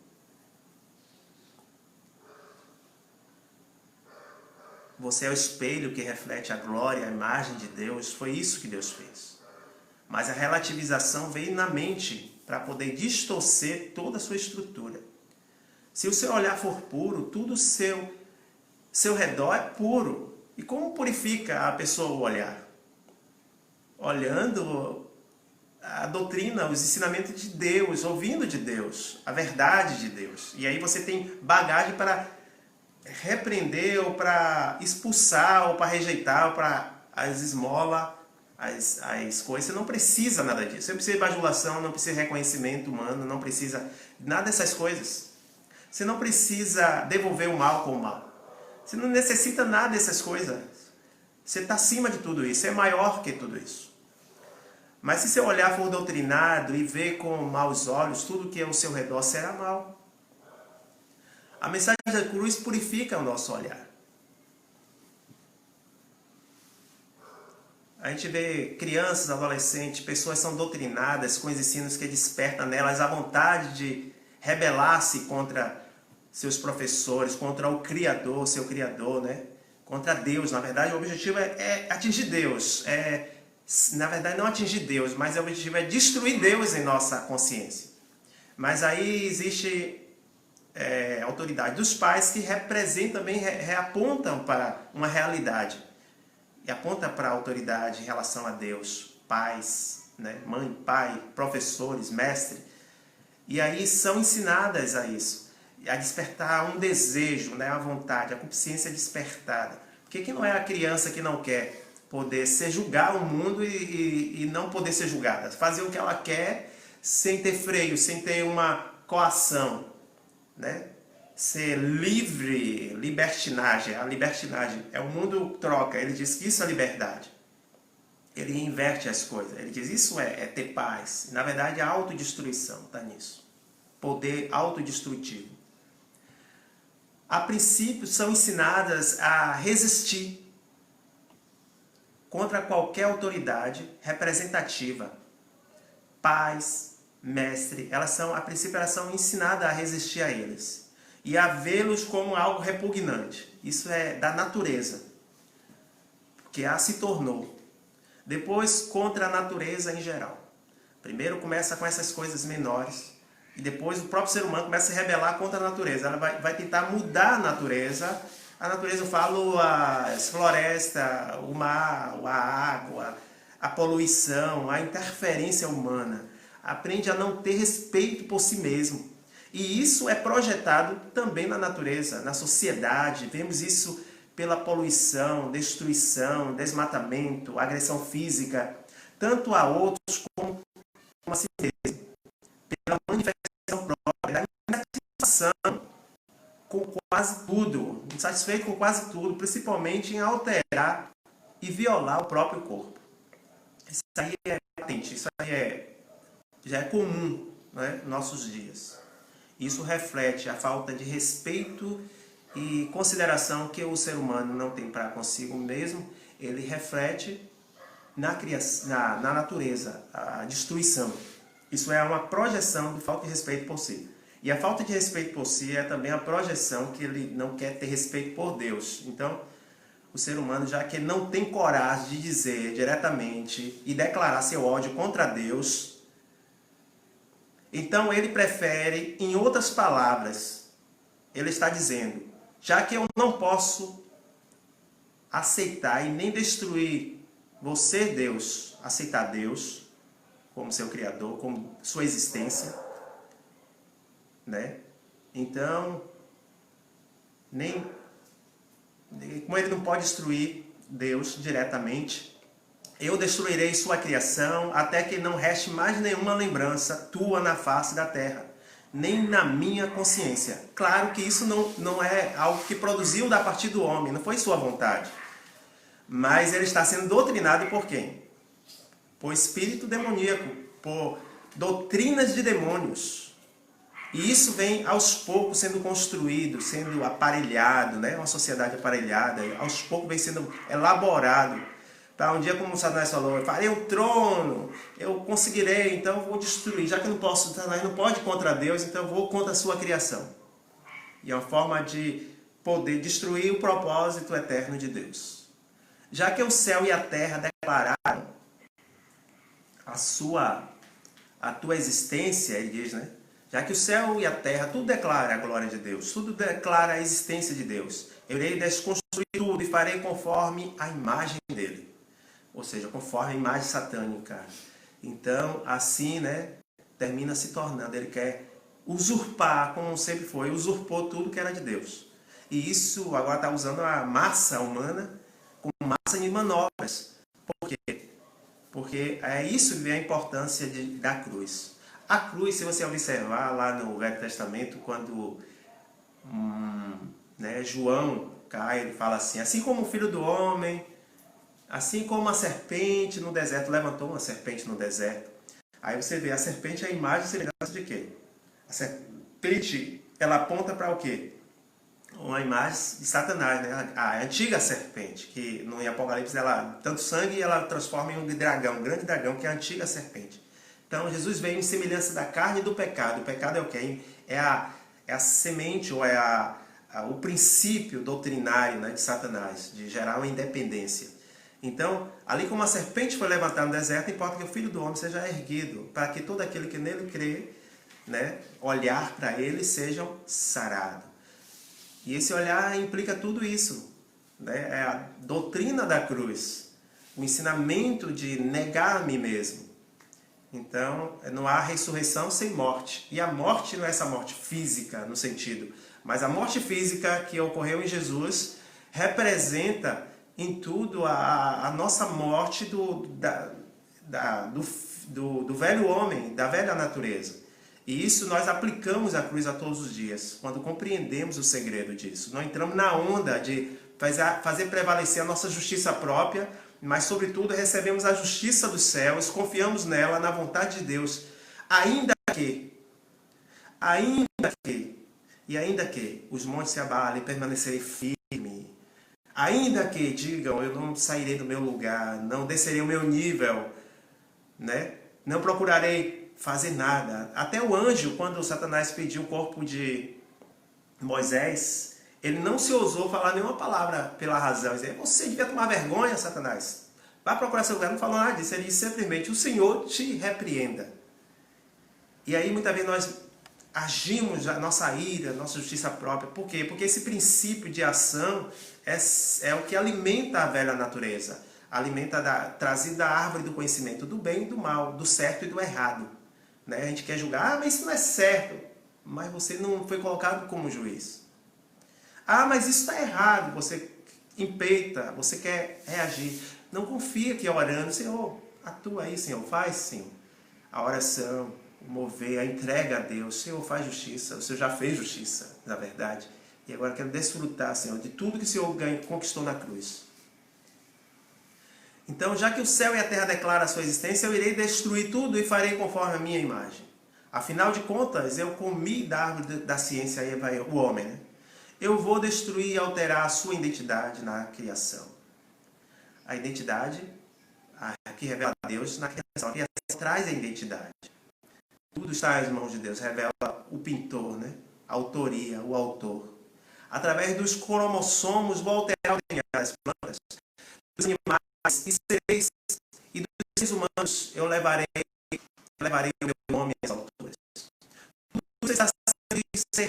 Você é o espelho que reflete a glória, a imagem de Deus. Foi isso que Deus fez. Mas a relativização veio na mente para poder distorcer toda a sua estrutura. Se o seu olhar for puro, tudo seu redor é puro. E como purifica a pessoa o olhar? Olhando a doutrina, os ensinamentos de Deus, ouvindo de Deus, a verdade de Deus. E aí você tem bagagem para repreender, ou para expulsar, ou para rejeitar, ou para as esmolas, as coisas. Você não precisa nada disso. Você não precisa de bajulação, não precisa de reconhecimento humano, não precisa nada dessas coisas. Você não precisa devolver o mal com o mal. Você não necessita nada dessas coisas. Você está acima de tudo isso, é maior que tudo isso. Mas se você olhar for doutrinado e ver com maus olhos, tudo que é ao seu redor será mal. A mensagem da cruz purifica o nosso olhar. A gente vê crianças, adolescentes, pessoas são doutrinadas com os ensinos que despertam nelas a vontade de rebelar-se contra seus professores, contra o Criador, seu Criador, né? Contra Deus. Na verdade, o objetivo é atingir Deus. Na verdade, não atingir Deus, mas o objetivo é destruir Deus em nossa consciência. Mas aí existe a autoridade dos pais que representam também, reapontam para uma realidade. E aponta para a autoridade em relação a Deus, pais, né? Mãe, pai, professores, mestre. E aí são ensinadas a isso, a despertar um desejo, né? A vontade, a consciência despertada. Por que não é a criança que não quer poder se julgar o mundo e não poder ser julgada? Fazer o que ela quer sem ter freio, sem ter uma coação, né? Ser livre, libertinagem. A libertinagem é o mundo troca. Ele diz que isso é liberdade. Ele inverte as coisas. Ele diz isso é ter paz. Na verdade, a autodestruição está nisso. Poder autodestrutivo. A princípio, são ensinadas a resistir contra qualquer autoridade representativa. Pais, mestre, a princípio elas são ensinadas a resistir a eles. E a vê-los como algo repugnante. Isso é da natureza. Porque a se tornou. Depois, contra a natureza em geral. Primeiro começa com essas coisas menores. E depois o próprio ser humano começa a se rebelar contra a natureza. Ela vai tentar mudar a natureza. A natureza, eu falo, as florestas, o mar, a água, a poluição, a interferência humana. Aprende a não ter respeito por si mesmo. E isso é projetado também na natureza, na sociedade. Vemos isso pela poluição, destruição, desmatamento, agressão física, tanto a outros como a si mesmo. Pela manifestação própria, da insatisfação com quase tudo, insatisfeito com quase tudo, principalmente em alterar e violar o próprio corpo. Isso aí é patente, isso aí já é comum, né, nos nossos dias. Isso reflete a falta de respeito e consideração que o ser humano não tem para consigo mesmo. Ele reflete na natureza, a destruição. Isso é uma projeção de falta de respeito por si. E a falta de respeito por si é também a projeção que ele não quer ter respeito por Deus. Então, o ser humano, já que ele não tem coragem de dizer diretamente e declarar seu ódio contra Deus, então ele prefere, em outras palavras, ele está dizendo, já que eu não posso aceitar e nem destruir você, Deus, aceitar Deus como seu Criador, como sua existência, né? Então, como ele não pode destruir Deus diretamente, eu destruirei sua criação até que não reste mais nenhuma lembrança tua na face da terra, nem na minha consciência. Claro que isso não é algo que produziu da partir do homem, não foi sua vontade. Mas ele está sendo doutrinado por quem? Por espírito demoníaco, por doutrinas de demônios. E isso vem aos poucos sendo construído, sendo aparelhado, né? Uma sociedade aparelhada, aos poucos vem sendo elaborado. Tá, um dia, como o Satanás falou, eu farei um trono, eu conseguirei, então eu vou destruir. Já que eu não posso, Satanás não pode contra Deus, então eu vou contra a sua criação. E é uma forma de poder destruir o propósito eterno de Deus. Já que o céu e a terra declararam a tua existência, ele diz, né? Já que o céu e a terra, tudo declara a glória de Deus, tudo declara a existência de Deus. Eu irei desconstruir tudo e farei conforme a imagem dele. Ou seja, conforme a imagem satânica. Então, assim, né, termina se tornando. Ele quer usurpar, como sempre foi, usurpou tudo que era de Deus. E isso agora está usando a massa humana como massa de manobras. Por quê? Porque é isso que vem a importância da cruz. A cruz, se você observar lá no Velho Testamento, quando João cai, ele fala assim como o Filho do Homem, assim como a serpente no deserto, levantou uma serpente no deserto. Aí você vê, a serpente é a imagem e semelhança de quê? A serpente, ela aponta para o quê? Uma imagem de Satanás, né? A antiga serpente, que no Apocalipse ela tanto sangue e ela transforma em um dragão, um grande dragão, que é a antiga serpente. Então Jesus veio em semelhança da carne e do pecado. O pecado é o quê? É a semente ou é o princípio doutrinário, né, de Satanás, de gerar uma independência. Então, ali como a serpente foi levantada no deserto, importa que o Filho do Homem seja erguido, para que todo aquele que nele crê, né, olhar para ele, sejam sarados. E esse olhar implica tudo isso, né? É a doutrina da cruz, o ensinamento de negar a mim mesmo. Então, não há ressurreição sem morte. E a morte não é essa morte física, no sentido, mas a morte física que ocorreu em Jesus representa em tudo a nossa morte do velho homem, da velha natureza. E isso nós aplicamos a cruz a todos os dias, quando compreendemos o segredo disso. Nós entramos na onda de fazer prevalecer a nossa justiça própria, mas sobretudo recebemos a justiça dos céus, confiamos nela, na vontade de Deus, ainda que os montes se abalem, permanecerei firme, ainda que digam, eu não sairei do meu lugar, não descerei o meu nível, né? Não procurarei fazer nada. Até o anjo, quando Satanás pediu o corpo de Moisés, ele não se ousou falar nenhuma palavra pela razão. Ele disse, você devia tomar vergonha, Satanás. Vai procurar seu lugar. Não falou nada disso. Ele disse simplesmente, o Senhor te repreenda. E aí muitas vezes nós agimos a nossa ira, a nossa justiça própria. Por quê? Porque esse princípio de ação é o que alimenta a velha natureza. Trazido da árvore do conhecimento do bem e do mal, do certo e do errado. Né? A gente quer julgar, mas isso não é certo. Mas você não foi colocado como juiz. Mas isso está errado. Você empeita, você quer reagir. Não confia que orando, Senhor, atua aí, Senhor, faz, Senhor. A oração, o mover, a entrega a Deus. Senhor, faz justiça. O Senhor já fez justiça, na verdade. E agora quero desfrutar, Senhor, de tudo que o Senhor conquistou na cruz. Então, já que o céu e a terra declaram a sua existência, eu irei destruir tudo e farei conforme a minha imagem. Afinal de contas, eu comi da árvore da ciência, aí vai o homem, né? Eu vou destruir e alterar a sua identidade na criação. A identidade que revela a Deus na criação. A criação traz a identidade. Tudo está nas mãos de Deus. Revela o pintor, né? A autoria, o autor. Através dos cromossomos, vou alterar o DNA das plantas, dos animais e seres, e dos seres humanos. Eu levarei o meu nome às alturas. Tudo está sendo ser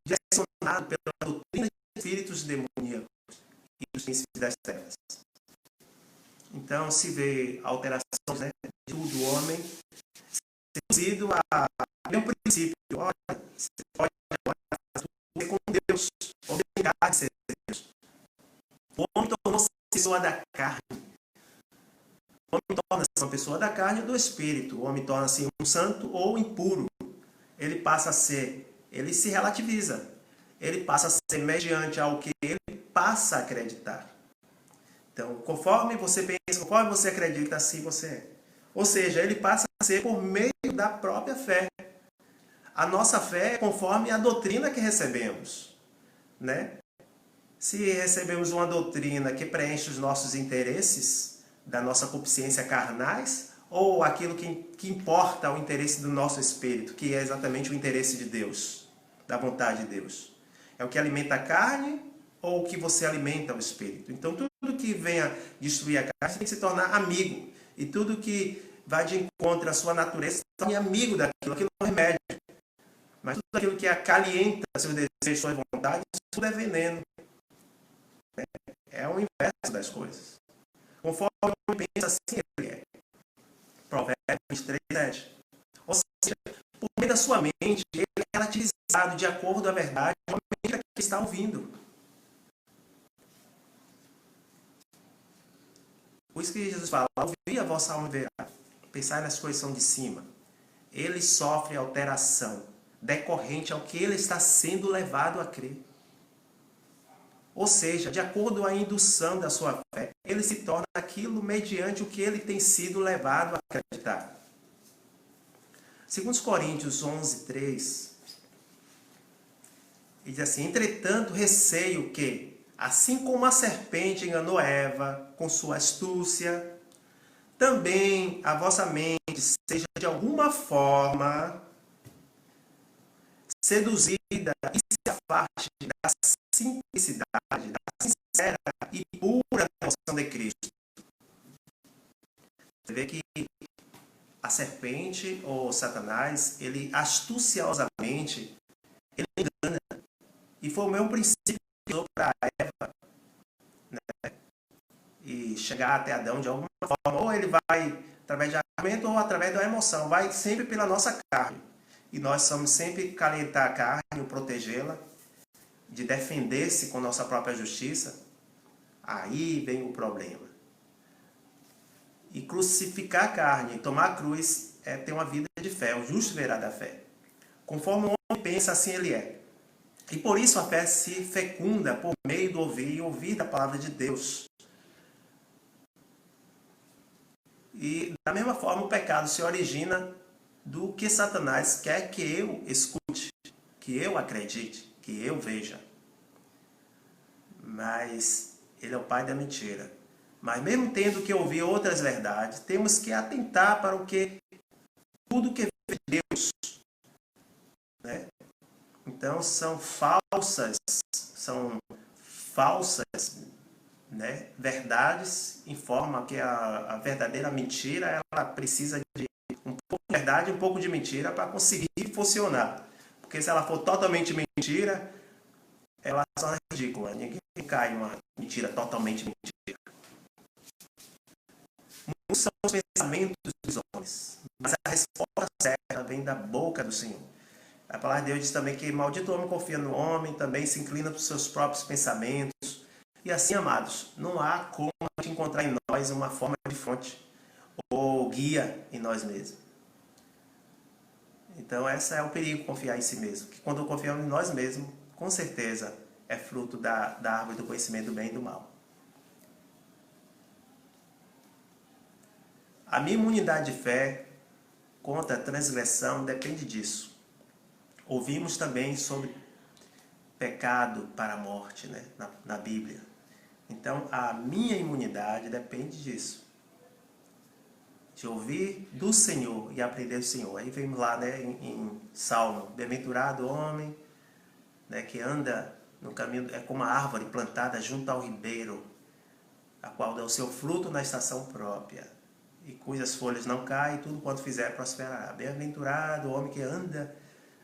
direcionado pela doutrina de espíritos demoníacos e dos princípios das trevas. Então se vê alterações, né, de tudo, o homem seduzido a um princípio. Olha, você pode agora ser com Deus, obrigado a ser Deus. O homem tornou-se pessoa da carne. O homem torna-se uma pessoa da carne ou do espírito. O homem torna-se um santo ou impuro. Ele passa a ser, ele se relativiza. Ele passa a ser mediante ao que ele passa a acreditar. Então, conforme você pensa, conforme você acredita, assim você é. Ou seja, ele passa a ser por meio da própria fé. A nossa fé é conforme a doutrina que recebemos, né? Se recebemos uma doutrina que preenche os nossos interesses, da nossa consciência carnais, ou aquilo que importa o interesse do nosso espírito, que é exatamente o interesse de Deus, da vontade de Deus. É o que alimenta a carne ou o que você alimenta o espírito. Então, tudo que venha destruir a carne tem que se tornar amigo. E tudo que vai de encontro à sua natureza, se torne amigo daquilo, aquilo não é remédio. Mas tudo aquilo que acalenta seus desejos, suas vontades, tudo é veneno. É o inverso das coisas. Conforme o homem pensa, assim ele é. Provérbios 23, 7. Ou seja, por meio da sua mente, ele é relativizado de acordo com a verdade, uma mente que está ouvindo. Por isso que Jesus fala, ouvi a vossa alma verá. Pensai nas coisas que são de cima. Ele sofre alteração decorrente ao que ele está sendo levado a crer. Ou seja, de acordo com a indução da sua fé, ele se torna aquilo mediante o que ele tem sido levado a acreditar. Segundo Coríntios 11, 3, ele diz assim, entretanto, receio que, assim como a serpente enganou Eva com sua astúcia, também a vossa mente seja de alguma forma seduzida e se afaste da simplicidade, da sincera e pura devoção de Cristo. Você vê que a serpente ou Satanás, ele astuciosamente, ele engana. E foi o mesmo princípio que usou para Eva, né? E chegar até Adão de alguma forma. Ou ele vai através de argumento ou através da emoção. Vai sempre pela nossa carne. E nós somos sempre calentar a carne, ou protegê-la, de defender-se com nossa própria justiça. Aí vem o problema. E crucificar a carne, tomar a cruz, é ter uma vida de fé. O justo verá da fé. Conforme o homem pensa, assim ele é. E por isso a fé se fecunda por meio do ouvir e ouvir da palavra de Deus. E da mesma forma o pecado se origina do que Satanás quer que eu escute, que eu acredite, que eu veja. Mas ele é o pai da mentira. Mas mesmo tendo que ouvir outras verdades, temos que atentar para o que tudo que vem de Deus, né? Então são falsas, né, verdades, informam que a verdadeira mentira, ela precisa de um pouco de verdade e um pouco de mentira para conseguir funcionar. Porque se ela for totalmente mentira, ela só é ridícula. Ninguém cai em uma mentira totalmente mentira. Muitos são os pensamentos dos homens, mas a resposta certa vem da boca do Senhor. A palavra de Deus diz também que maldito homem confia no homem, também se inclina para os seus próprios pensamentos. E assim, amados, não há como a gente encontrar em nós uma forma de fonte ou guia em nós mesmos. Então, esse é o perigo, confiar em si mesmo. Que quando confiamos em nós mesmos, com certeza é fruto da árvore do conhecimento do bem e do mal. A minha imunidade de fé contra a transgressão depende disso. Ouvimos também sobre pecado para a morte, né, na Bíblia. Então, a minha imunidade depende disso. De ouvir do Senhor e aprender do Senhor. Aí vemos lá, né, em Salmo, bem-aventurado o homem, né, que anda no caminho, é como uma árvore plantada junto ao ribeiro, a qual dá o seu fruto na estação própria, e cujas folhas não caem, e tudo quanto fizer prosperará. Bem-aventurado o homem que anda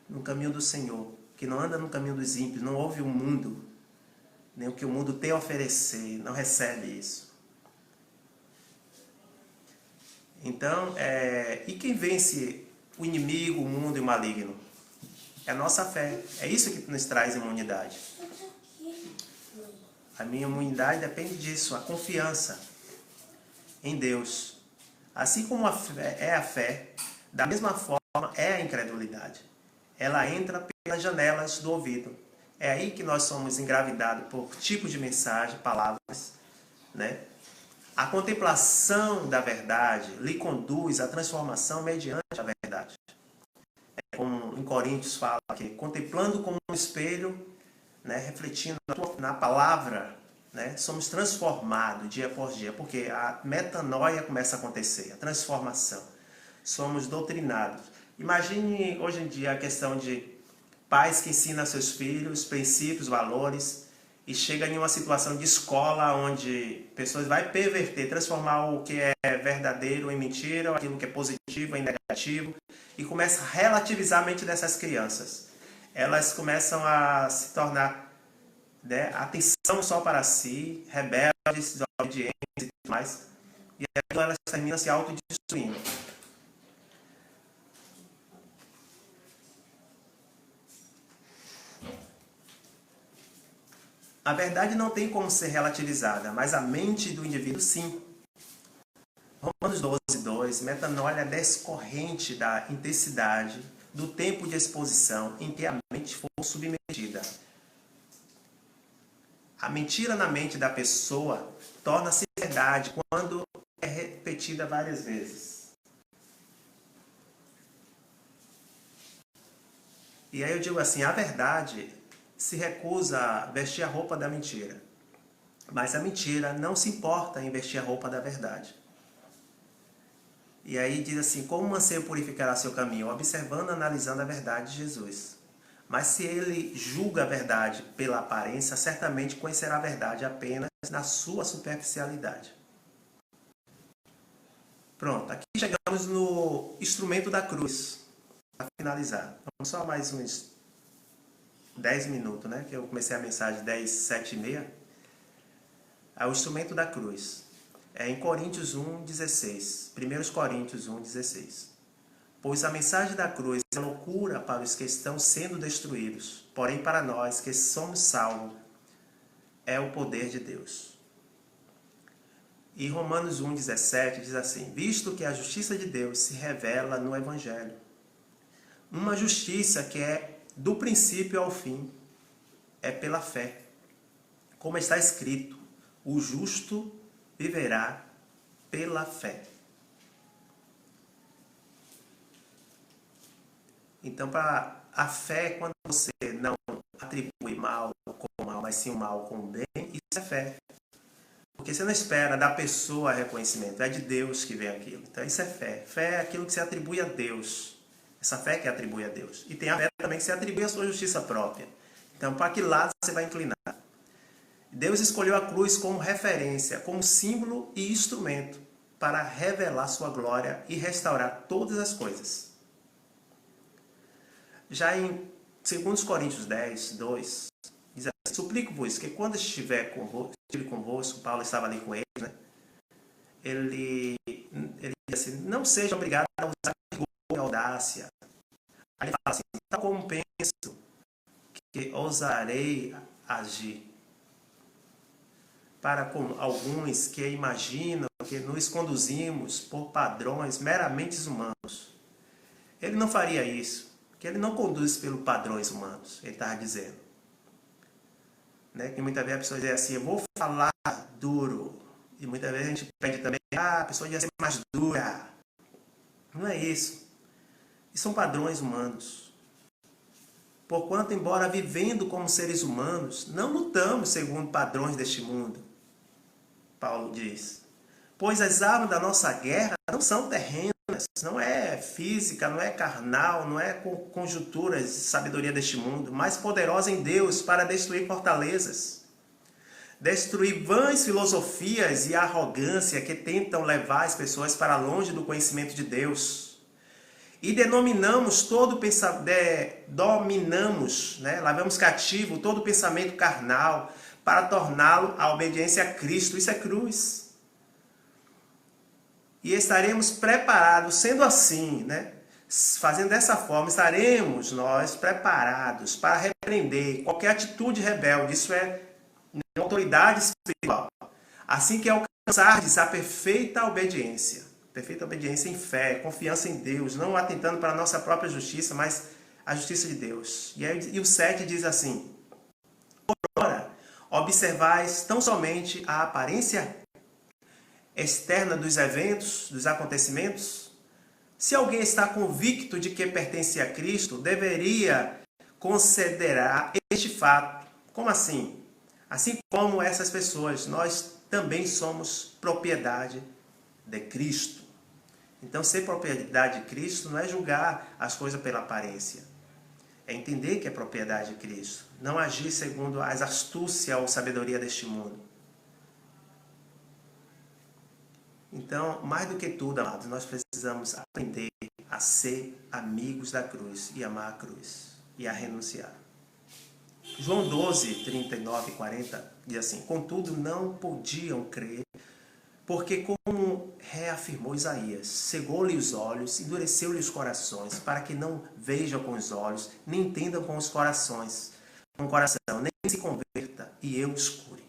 no caminho do Senhor, que não anda no caminho dos ímpios, não ouve o mundo, nem o que o mundo tem a oferecer, não recebe isso. Então, e quem vence o inimigo, o mundo e o maligno? É a nossa fé. É isso que nos traz imunidade. A minha imunidade depende disso, a confiança em Deus. Assim como a fé, da mesma forma é a incredulidade. Ela entra pelas janelas do ouvido. É aí que nós somos engravidados por tipos de mensagem, palavras, né? A contemplação da verdade lhe conduz à transformação mediante a verdade. Como em Coríntios fala que contemplando como um espelho, né, refletindo na palavra, né, somos transformados dia por dia, porque a metanoia começa a acontecer, a transformação. Somos doutrinados. Imagine hoje em dia a questão de pais que ensinam a seus filhos princípios, valores, e chega em uma situação de escola onde pessoas vão perverter, transformar o que é verdadeiro em mentira, aquilo que é positivo em negativo, e começa a relativizar a mente dessas crianças. Elas começam a se tornar, né, atenção só para si, rebeldes, desobedientes e tudo mais, e aí elas terminam se autodestruindo. A verdade não tem como ser relativizada, mas a mente do indivíduo sim. Romanos 12:2, metanoia descorrente da intensidade do tempo de exposição em que a mente for submetida. A mentira na mente da pessoa torna-se verdade quando é repetida várias vezes. E aí eu digo assim, a verdade se recusa a vestir a roupa da mentira. Mas a mentira não se importa em vestir a roupa da verdade. E aí diz assim, como o mancebo purificará seu caminho? Observando, analisando a verdade de Jesus. Mas se ele julga a verdade pela aparência, certamente conhecerá a verdade apenas na sua superficialidade. Pronto, aqui chegamos no instrumento da cruz. Para finalizar, vamos só mais uns 10 minutos, né? Que eu comecei a mensagem 10, 7 e meia. É o instrumento da cruz. É em Coríntios 1:16. 1 Coríntios 1:16. Pois a mensagem da cruz é loucura para os que estão sendo destruídos, porém para nós que somos salvos é o poder de Deus. E Romanos 1:17 diz assim, visto que a justiça de Deus se revela no Evangelho. Uma justiça que é do princípio ao fim, é pela fé. Como está escrito, o justo viverá pela fé. Então, para a fé, quando você não atribui mal com mal, mas sim o mal com o bem, isso é fé. Porque você não espera da pessoa reconhecimento, é de Deus que vem aquilo. Então, isso é fé. Fé é aquilo que se atribui a Deus. Essa fé que atribui a Deus. E tem a fé também que se atribui à sua justiça própria. Então, para que lado você vai inclinar? Deus escolheu a cruz como referência, como símbolo e instrumento para revelar sua glória e restaurar todas as coisas. Já em 2 Coríntios 10:2, diz assim, suplico-vos que quando estive convosco, Paulo estava ali com eles, né? Ele diz assim, não seja obrigado a usar rigor e audácia. Aí ele fala assim, tal como penso que ousarei agir. Para com alguns que imaginam que nos conduzimos por padrões meramente humanos. Ele não faria isso, porque ele não conduz pelos padrões humanos, ele estava dizendo. Né? Que muitas vezes a pessoa diz assim, eu vou falar duro. E muitas vezes a gente pede também, a pessoa devia ser mais dura. Não é isso. E são padrões humanos. Porquanto, embora vivendo como seres humanos, não lutamos segundo padrões deste mundo. Paulo diz. Pois as armas da nossa guerra não são terrenas, não é física, não é carnal, não é conjunturas de sabedoria deste mundo, mas poderosa em Deus para destruir fortalezas. Destruir vãs filosofias e arrogância que tentam levar as pessoas para longe do conhecimento de Deus. E dominamos, né? Levamos cativo todo pensamento carnal para torná-lo à obediência a Cristo. Isso é cruz. E estaremos preparados, sendo assim, né? Fazendo dessa forma, estaremos nós preparados para repreender qualquer atitude rebelde. Isso é autoridade espiritual. Assim que alcançardes a perfeita obediência em fé, confiança em Deus, não atentando para a nossa própria justiça, mas a justiça de Deus. E o 7 diz assim, ora, observais tão somente a aparência externa dos eventos, dos acontecimentos. Se alguém está convicto de que pertence a Cristo, deveria considerar este fato. Como assim? Assim como essas pessoas, nós também somos propriedade de Cristo. Então, ser propriedade de Cristo não é julgar as coisas pela aparência. É entender que é propriedade de Cristo. Não agir segundo as astúcias ou sabedoria deste mundo. Então, mais do que tudo, amados, nós precisamos aprender a ser amigos da cruz e amar a cruz e a renunciar. João 12, 39 e 40 diz assim, contudo não podiam crer, porque como reafirmou Isaías, cegou-lhe os olhos, endureceu-lhe os corações, para que não vejam com os olhos, nem entendam com os corações, com o coração, nem se converta e eu escure.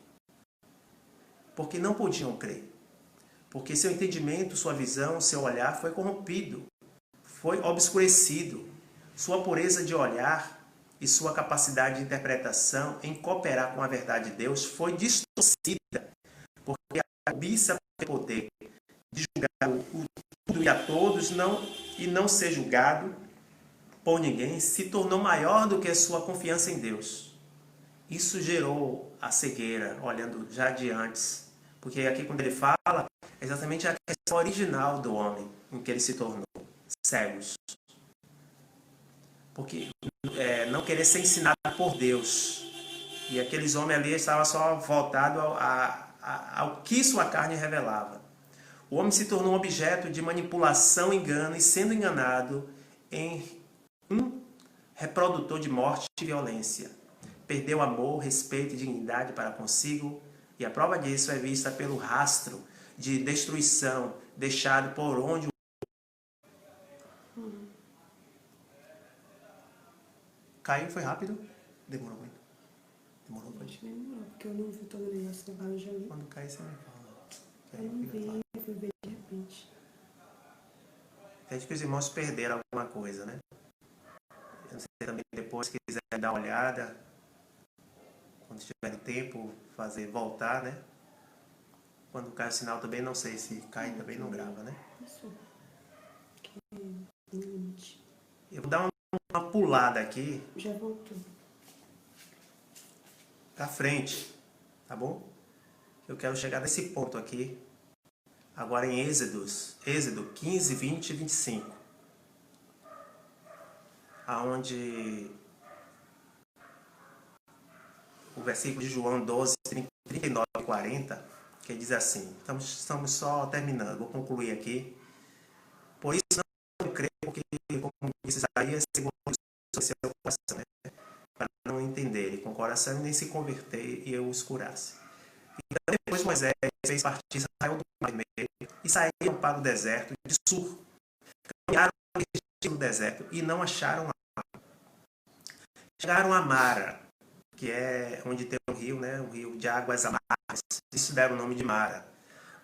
Porque não podiam crer. Porque seu entendimento, sua visão, seu olhar foi corrompido, foi obscurecido. Sua pureza de olhar e sua capacidade de interpretação em cooperar com a verdade de Deus foi distorcida. Porque a cobiça tem poder de julgar o tudo e a todos e não ser julgado por ninguém se tornou maior do que a sua confiança em Deus. Isso gerou a cegueira, olhando já de antes. Porque aqui quando ele fala, é exatamente a questão original do homem, em que ele se tornou cegos. Porque não querer ser ensinado por Deus. E aqueles homens ali estavam só voltados ao que sua carne revelava. O homem se tornou um objeto de manipulação, engano, e sendo enganado em um reprodutor de morte e violência. Perdeu amor, respeito e dignidade para consigo, e a prova disso é vista pelo rastro de destruição deixado por onde caiu. Foi rápido? Demorou muito? Demorou muito? Acho que demorou, porque eu não vi todo o negócio da barra, eu já vi. Quando cai, você me fala. Eu não vi, eu fui ver de repente. Acho que os irmãos perderam alguma coisa, né? Eu não sei também, depois, se quiser dar uma olhada, quando tiver tempo, voltar, né? Quando cai o sinal também, não sei se cai também não grava, né? Isso. Que limite. Eu vou dar uma pulada aqui. Já voltou. Pra frente, tá bom? Eu quero chegar nesse ponto aqui, agora em Êxodo 15, 20 e 25. Aonde o versículo de João 12, 39 e 40, que diz assim, estamos só terminando, vou concluir aqui. Por isso não creio, porque, como disse Isaías, segundo o seu coração, né? Para não entenderem com o coração e nem se converter e eu os curasse. Então depois Moisés fez partir Israel do Mar Vermelho e saíram para o deserto de Sur. Caminharam no deserto e não acharam água. Chegaram a Mara, que é onde tem um rio, né? Um rio de águas amargas. Isso deram o nome de Mara.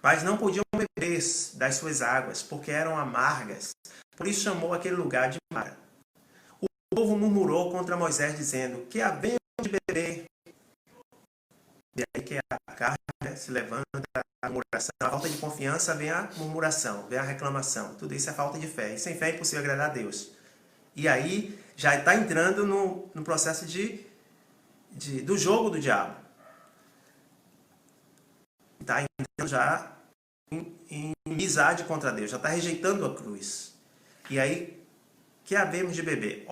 Mas não podiam beber das suas águas, porque eram amargas. Por isso chamou aquele lugar de Mara. O povo murmurou contra Moisés, dizendo, que havemos de beber. E aí que a carne, né, se levanta, a murmuração, a falta de confiança, vem a murmuração, vem a reclamação. Tudo isso é falta de fé. E sem fé é impossível agradar a Deus. E aí já está entrando no processo do jogo do diabo. Está entrando já em amizade contra Deus, já está rejeitando a cruz. E aí, que havemos de beber?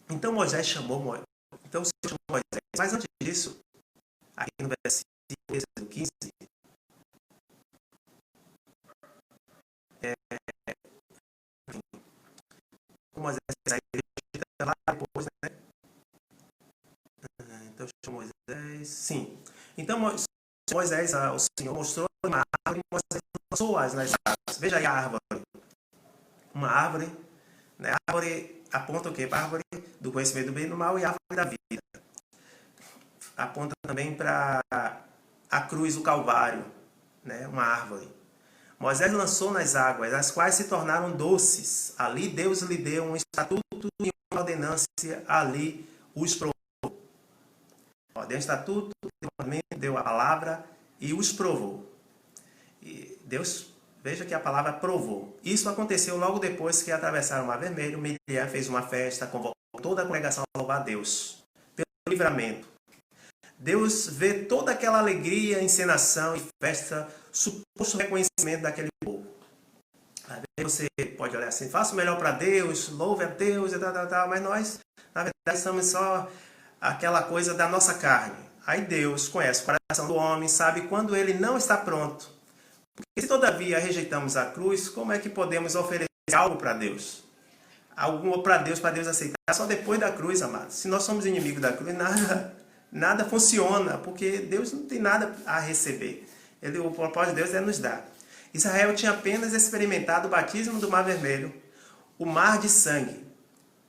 Então Moisés chamou Moisés. Então o Senhor chamou Moisés. Mas antes disso, aqui no versículo 15, Moisés saiu lá depois, né? Então chamou Moisés. Sim. Então Moisés, o Senhor mostrou uma árvore e Moisés lançou nas águas. Veja aí a árvore. Uma árvore, né? A árvore aponta o quê? Para a árvore do conhecimento do bem e do mal e a árvore da vida. Aponta também para a cruz do Calvário, né? Uma árvore. Moisés lançou nas águas, as quais se tornaram doces. Ali Deus lhe deu um estatuto e uma ordenança, ali os provou. Deu um estatuto, deu a palavra e os provou. E Deus, veja que a palavra provou. Isso aconteceu logo depois que atravessaram o Mar Vermelho. Miriam fez uma festa, convocou toda a congregação a louvar a Deus pelo livramento. Deus vê toda aquela alegria, encenação e festa, suposto reconhecimento daquele povo. Às vezes você pode olhar assim, faça o melhor para Deus, louve a Deus, e tal, mas nós, na verdade, somos só aquela coisa da nossa carne. Aí Deus conhece o coração do homem, sabe quando ele não está pronto. Porque se todavia rejeitamos a cruz, como é que podemos oferecer algo para Deus? Algo para Deus aceitar só depois da cruz, amados. Se nós somos inimigos da cruz, nada funciona, porque Deus não tem nada a receber. O propósito de Deus é nos dar. Israel tinha apenas experimentado o batismo do Mar Vermelho, o mar de sangue,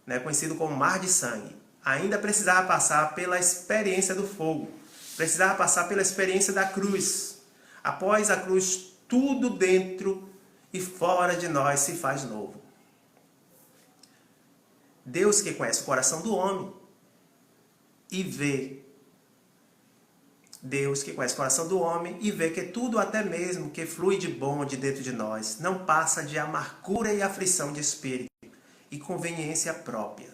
né, conhecido como mar de sangue. ainda precisava passar pela experiência do fogo, precisava passar pela experiência da cruz. Após a cruz, tudo dentro e fora de nós se faz novo. Deus, que conhece o coração do homem e vê, Deus que conhece o coração do homem e vê que tudo, até mesmo que flui de bom de dentro de nós, não passa de amargura e aflição de espírito e conveniência própria.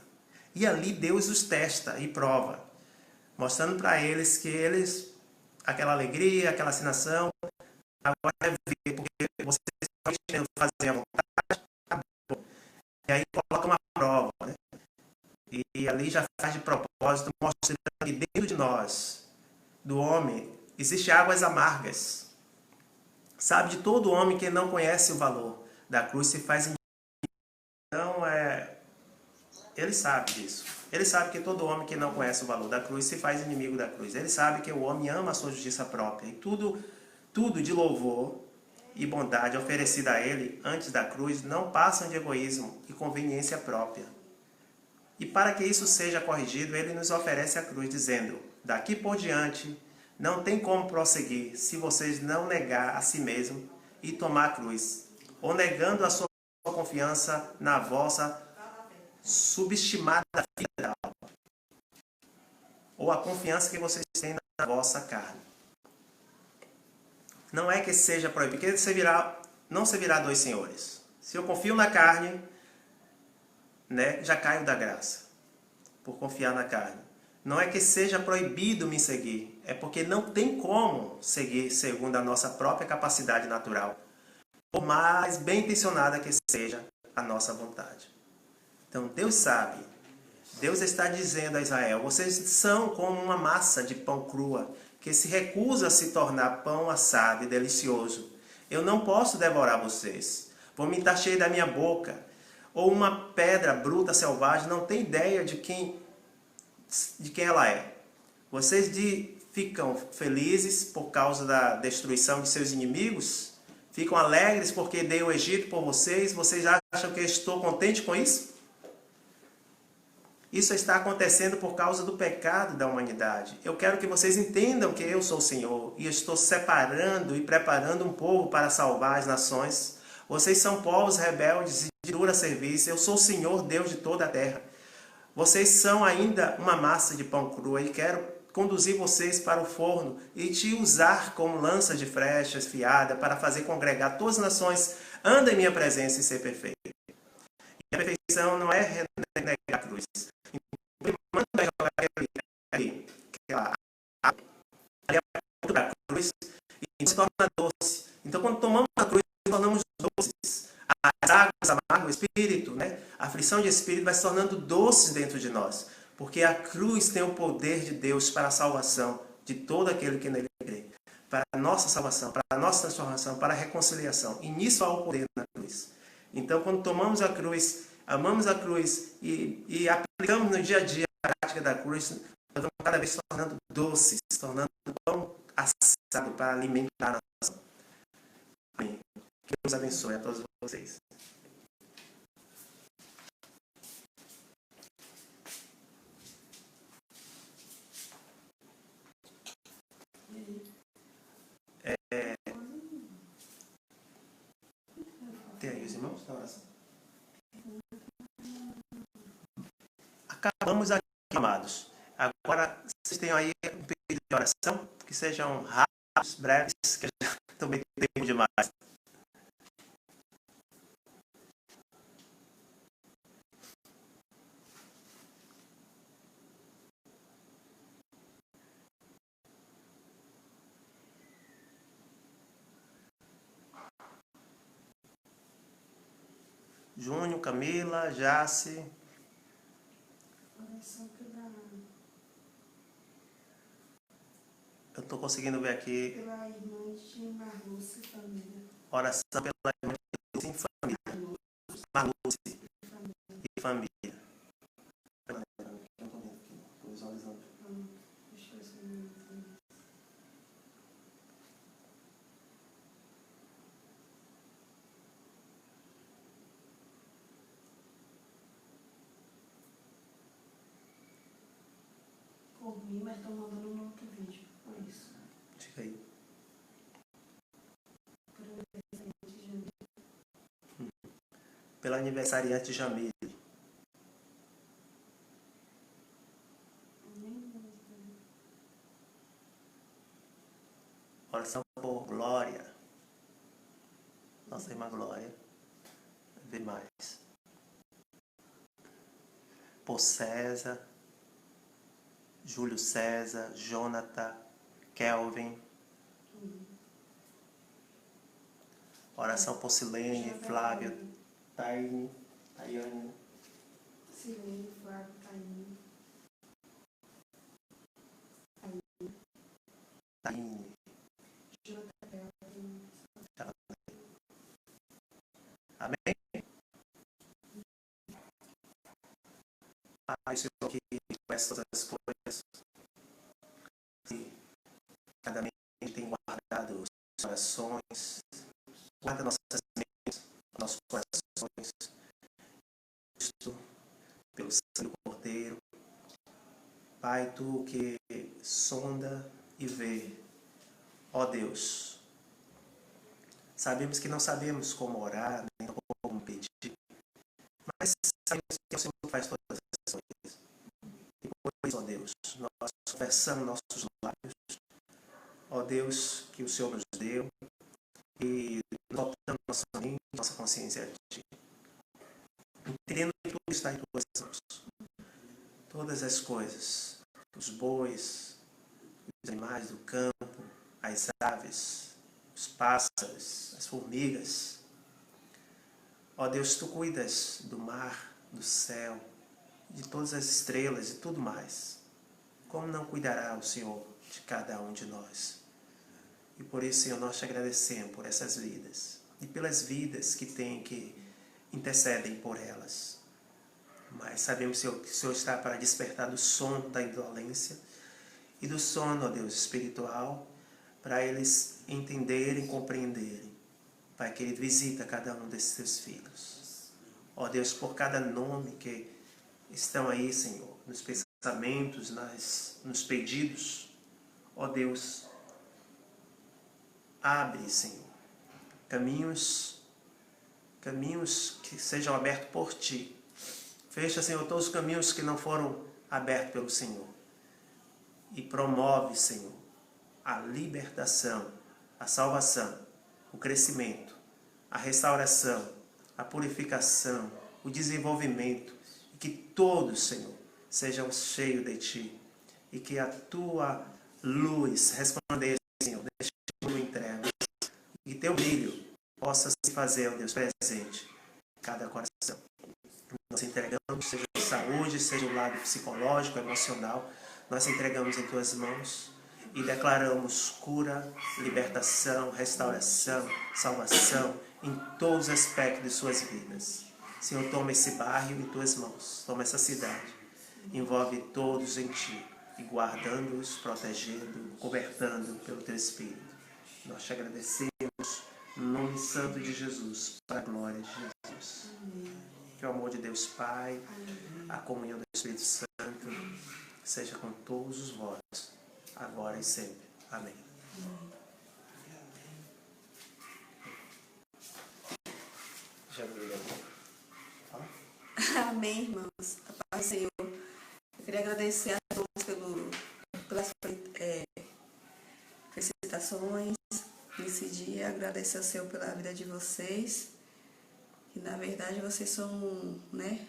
E ali Deus os testa e prova, mostrando para eles que eles, aquela alegria, aquela assinação, agora é ver, porque vocês estão querendo fazer a vontade, acabou. E aí coloca uma prova, né? E ali já faz de propósito, mostrando que dentro de nós, do homem, existem águas amargas. Sabe, de todo homem que não conhece o valor da cruz se faz inimigo. Então, ele sabe disso. Ele sabe que todo homem que não conhece o valor da cruz se faz inimigo da cruz. Ele sabe que o homem ama a sua justiça própria. E tudo de louvor e bondade oferecida a ele antes da cruz não passam de egoísmo e conveniência própria. E para que isso seja corrigido, ele nos oferece a cruz, dizendo: daqui por diante, não tem como prosseguir se vocês não negar a si mesmo e tomar a cruz, ou negando a sua confiança na vossa subestimada vida, ou a confiança que vocês têm na vossa carne. Não é que seja proibido, porque não servirá dois senhores. Se eu confio na carne, né, já caio da graça, por confiar na carne. Não é que seja proibido me seguir, é porque não tem como seguir segundo a nossa própria capacidade natural, por mais bem intencionada que seja a nossa vontade. Então Deus sabe, Deus está dizendo a Israel: vocês são como uma massa de pão crua, que se recusa a se tornar pão assado e delicioso. Eu não posso devorar vocês, vomitar cheio da minha boca. Ou uma pedra bruta, selvagem, não tem ideia de quem ela é. Vocês ficam felizes por causa da destruição de seus inimigos? Ficam alegres porque dei o Egito por vocês? Vocês acham que eu estou contente com isso? Isso está acontecendo por causa do pecado da humanidade. Eu quero que vocês entendam que eu sou o Senhor e estou separando e preparando um povo para salvar as nações. Vocês são povos rebeldes e de dura serviço. Eu sou o Senhor, Deus de toda a terra. Vocês são ainda uma massa de pão cru e quero conduzir vocês para o forno e te usar como lança de flechas fiada para fazer congregar todas as nações. Anda em minha presença e ser perfeito. E a perfeição não é renegar a cruz. Manda a cruz e se torna doce. Então, quando tomamos a cruz, tornamos doces. As águas amargas, o espírito, né? A aflição de espírito vai se tornando doce dentro de nós. Porque a cruz tem o poder de Deus para a salvação de todo aquele que nele crê. Para a nossa salvação, para a nossa transformação, para a reconciliação. E nisso há o poder na cruz. Então, quando tomamos a cruz, amamos a cruz e aplicamos no dia a dia a prática da cruz, nós vamos cada vez se tornando doces, se tornando pão assado para alimentar a nação. Amém. Que Deus abençoe a todos vocês. Tem aí os irmãos da oração? Acabamos aqui, amados. Agora, vocês têm aí um pedido de oração, que sejam rápidos, breves, que eu já também tempo demais. Júnior, Camila, Jace. Eu estou conseguindo ver aqui. Pela irmã de Marluce e família. Oração pela irmã de Marluce e família. Marluce e família. mim, mas estão mandando no outro vídeo. Por isso. Diga aí. Pelo aniversariante Jamile. Oração por Glória. Nossa irmã Glória. Vê mais. Por César. Júlio César. Jonathan. Kelvin. Oração por Silene, Flávia, Taiane. Silene, Flávia, Taiane. Amém? Pai, Senhor, que conhece todas as coisas, que cada mente tem guardado os corações, guarda nossas mentes, nossos corações, Cristo, pelo sangue do Cordeiro. Pai, Tu que sonda e vê, ó Deus, sabemos que não sabemos como orar, nem como pedir, mas sabemos que o Senhor faz todas as coisas. E por isso, ó Deus, nós confessamos nossos lábios, ó Deus, que o Senhor nos deu, e notamos nossa mente, nossa consciência de Ti. Entendendo que tudo está em Tuas mãos. Todas as coisas, os bois, os animais do campo, as aves, os pássaros, as formigas. Ó Deus, Tu cuidas do mar, do céu, de todas as estrelas e tudo mais. Como não cuidará o Senhor de cada um de nós? E por isso, Senhor, nós Te agradecemos por essas vidas e pelas vidas que intercedem por elas. Mas sabemos, Senhor, que o Senhor está para despertar do sono da indolência e do sono, ó Deus, espiritual, para eles entenderem, compreenderem. Pai querido, visita cada um desses Teus filhos. Ó Deus, por cada nome que estão aí, Senhor, nos pensamentos, nos pedidos, ó Deus, abre, Senhor, caminhos que sejam abertos por Ti. Fecha, Senhor, todos os caminhos que não foram abertos pelo Senhor. E promove, Senhor, a libertação, a salvação, o crescimento, a restauração, a purificação, o desenvolvimento. E que todos, Senhor, sejam cheios de Ti. E que a Tua luz resplandeça, Senhor, neste mundo em trevas. E que Teu brilho possa se fazer, ó Deus, presente em cada coração. Nós entregamos, seja a saúde, seja o lado psicológico, emocional, nós entregamos em Tuas mãos e declaramos cura, libertação, restauração, salvação em todos os aspectos de suas vidas. Senhor, toma esse bairro em Tuas mãos, toma essa cidade, envolve todos em Ti e guardando-os, protegendo, cobertando pelo Teu Espírito. Nós Te agradecemos no nome santo de Jesus, para a glória de Jesus. Que o amor de Deus Pai, a comunhão do Espírito Santo, seja com todos os vós, agora e sempre. Amém. Amém, irmãos. A paz do Senhor. Eu queria agradecer a todos pelas felicitações nesse dia. Agradecer ao Senhor pela vida de vocês. Que na verdade vocês são, né,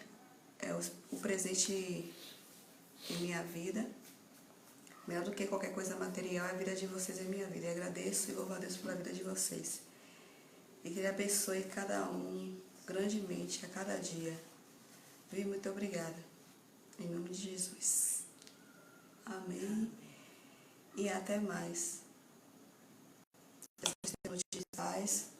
o presente em minha vida. Melhor do que qualquer coisa material, a vida de vocês é minha vida. Eu agradeço e louvo a Deus pela vida de vocês. E que Ele abençoe cada um grandemente a cada dia. Viu? Muito obrigada. Em nome de Jesus. Amém. E até mais. Noite de paz.